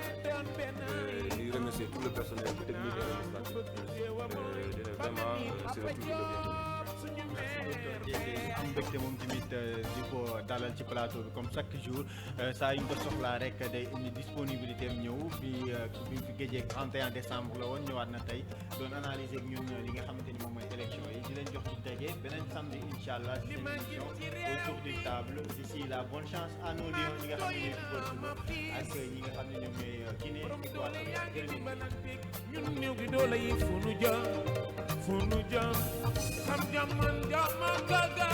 di remercier tout le personnel technique et administratif vraiment c'est le plus de bienvenue. am mbégte moom tamit di ko dalal ci plateau bi comme chaque jour saa yu ñu ko soxlaa rek day indi disponibilité am ñëw bi mu fi géejee 31 décembre la woon ñëwaat na tey doon analyser ak ñun li nga xamante ni moom mooy élection yi di leen jox ci daje beneen samedi incha allah ci seen émission autour d'une table d'ici là bonne chance à nos lions ñi nga xam ne ñooy football suba ak ñi nga xam ne ñoom ñooy Guinée ñun néew gi doole yi fu nu jëm xam jaman gaga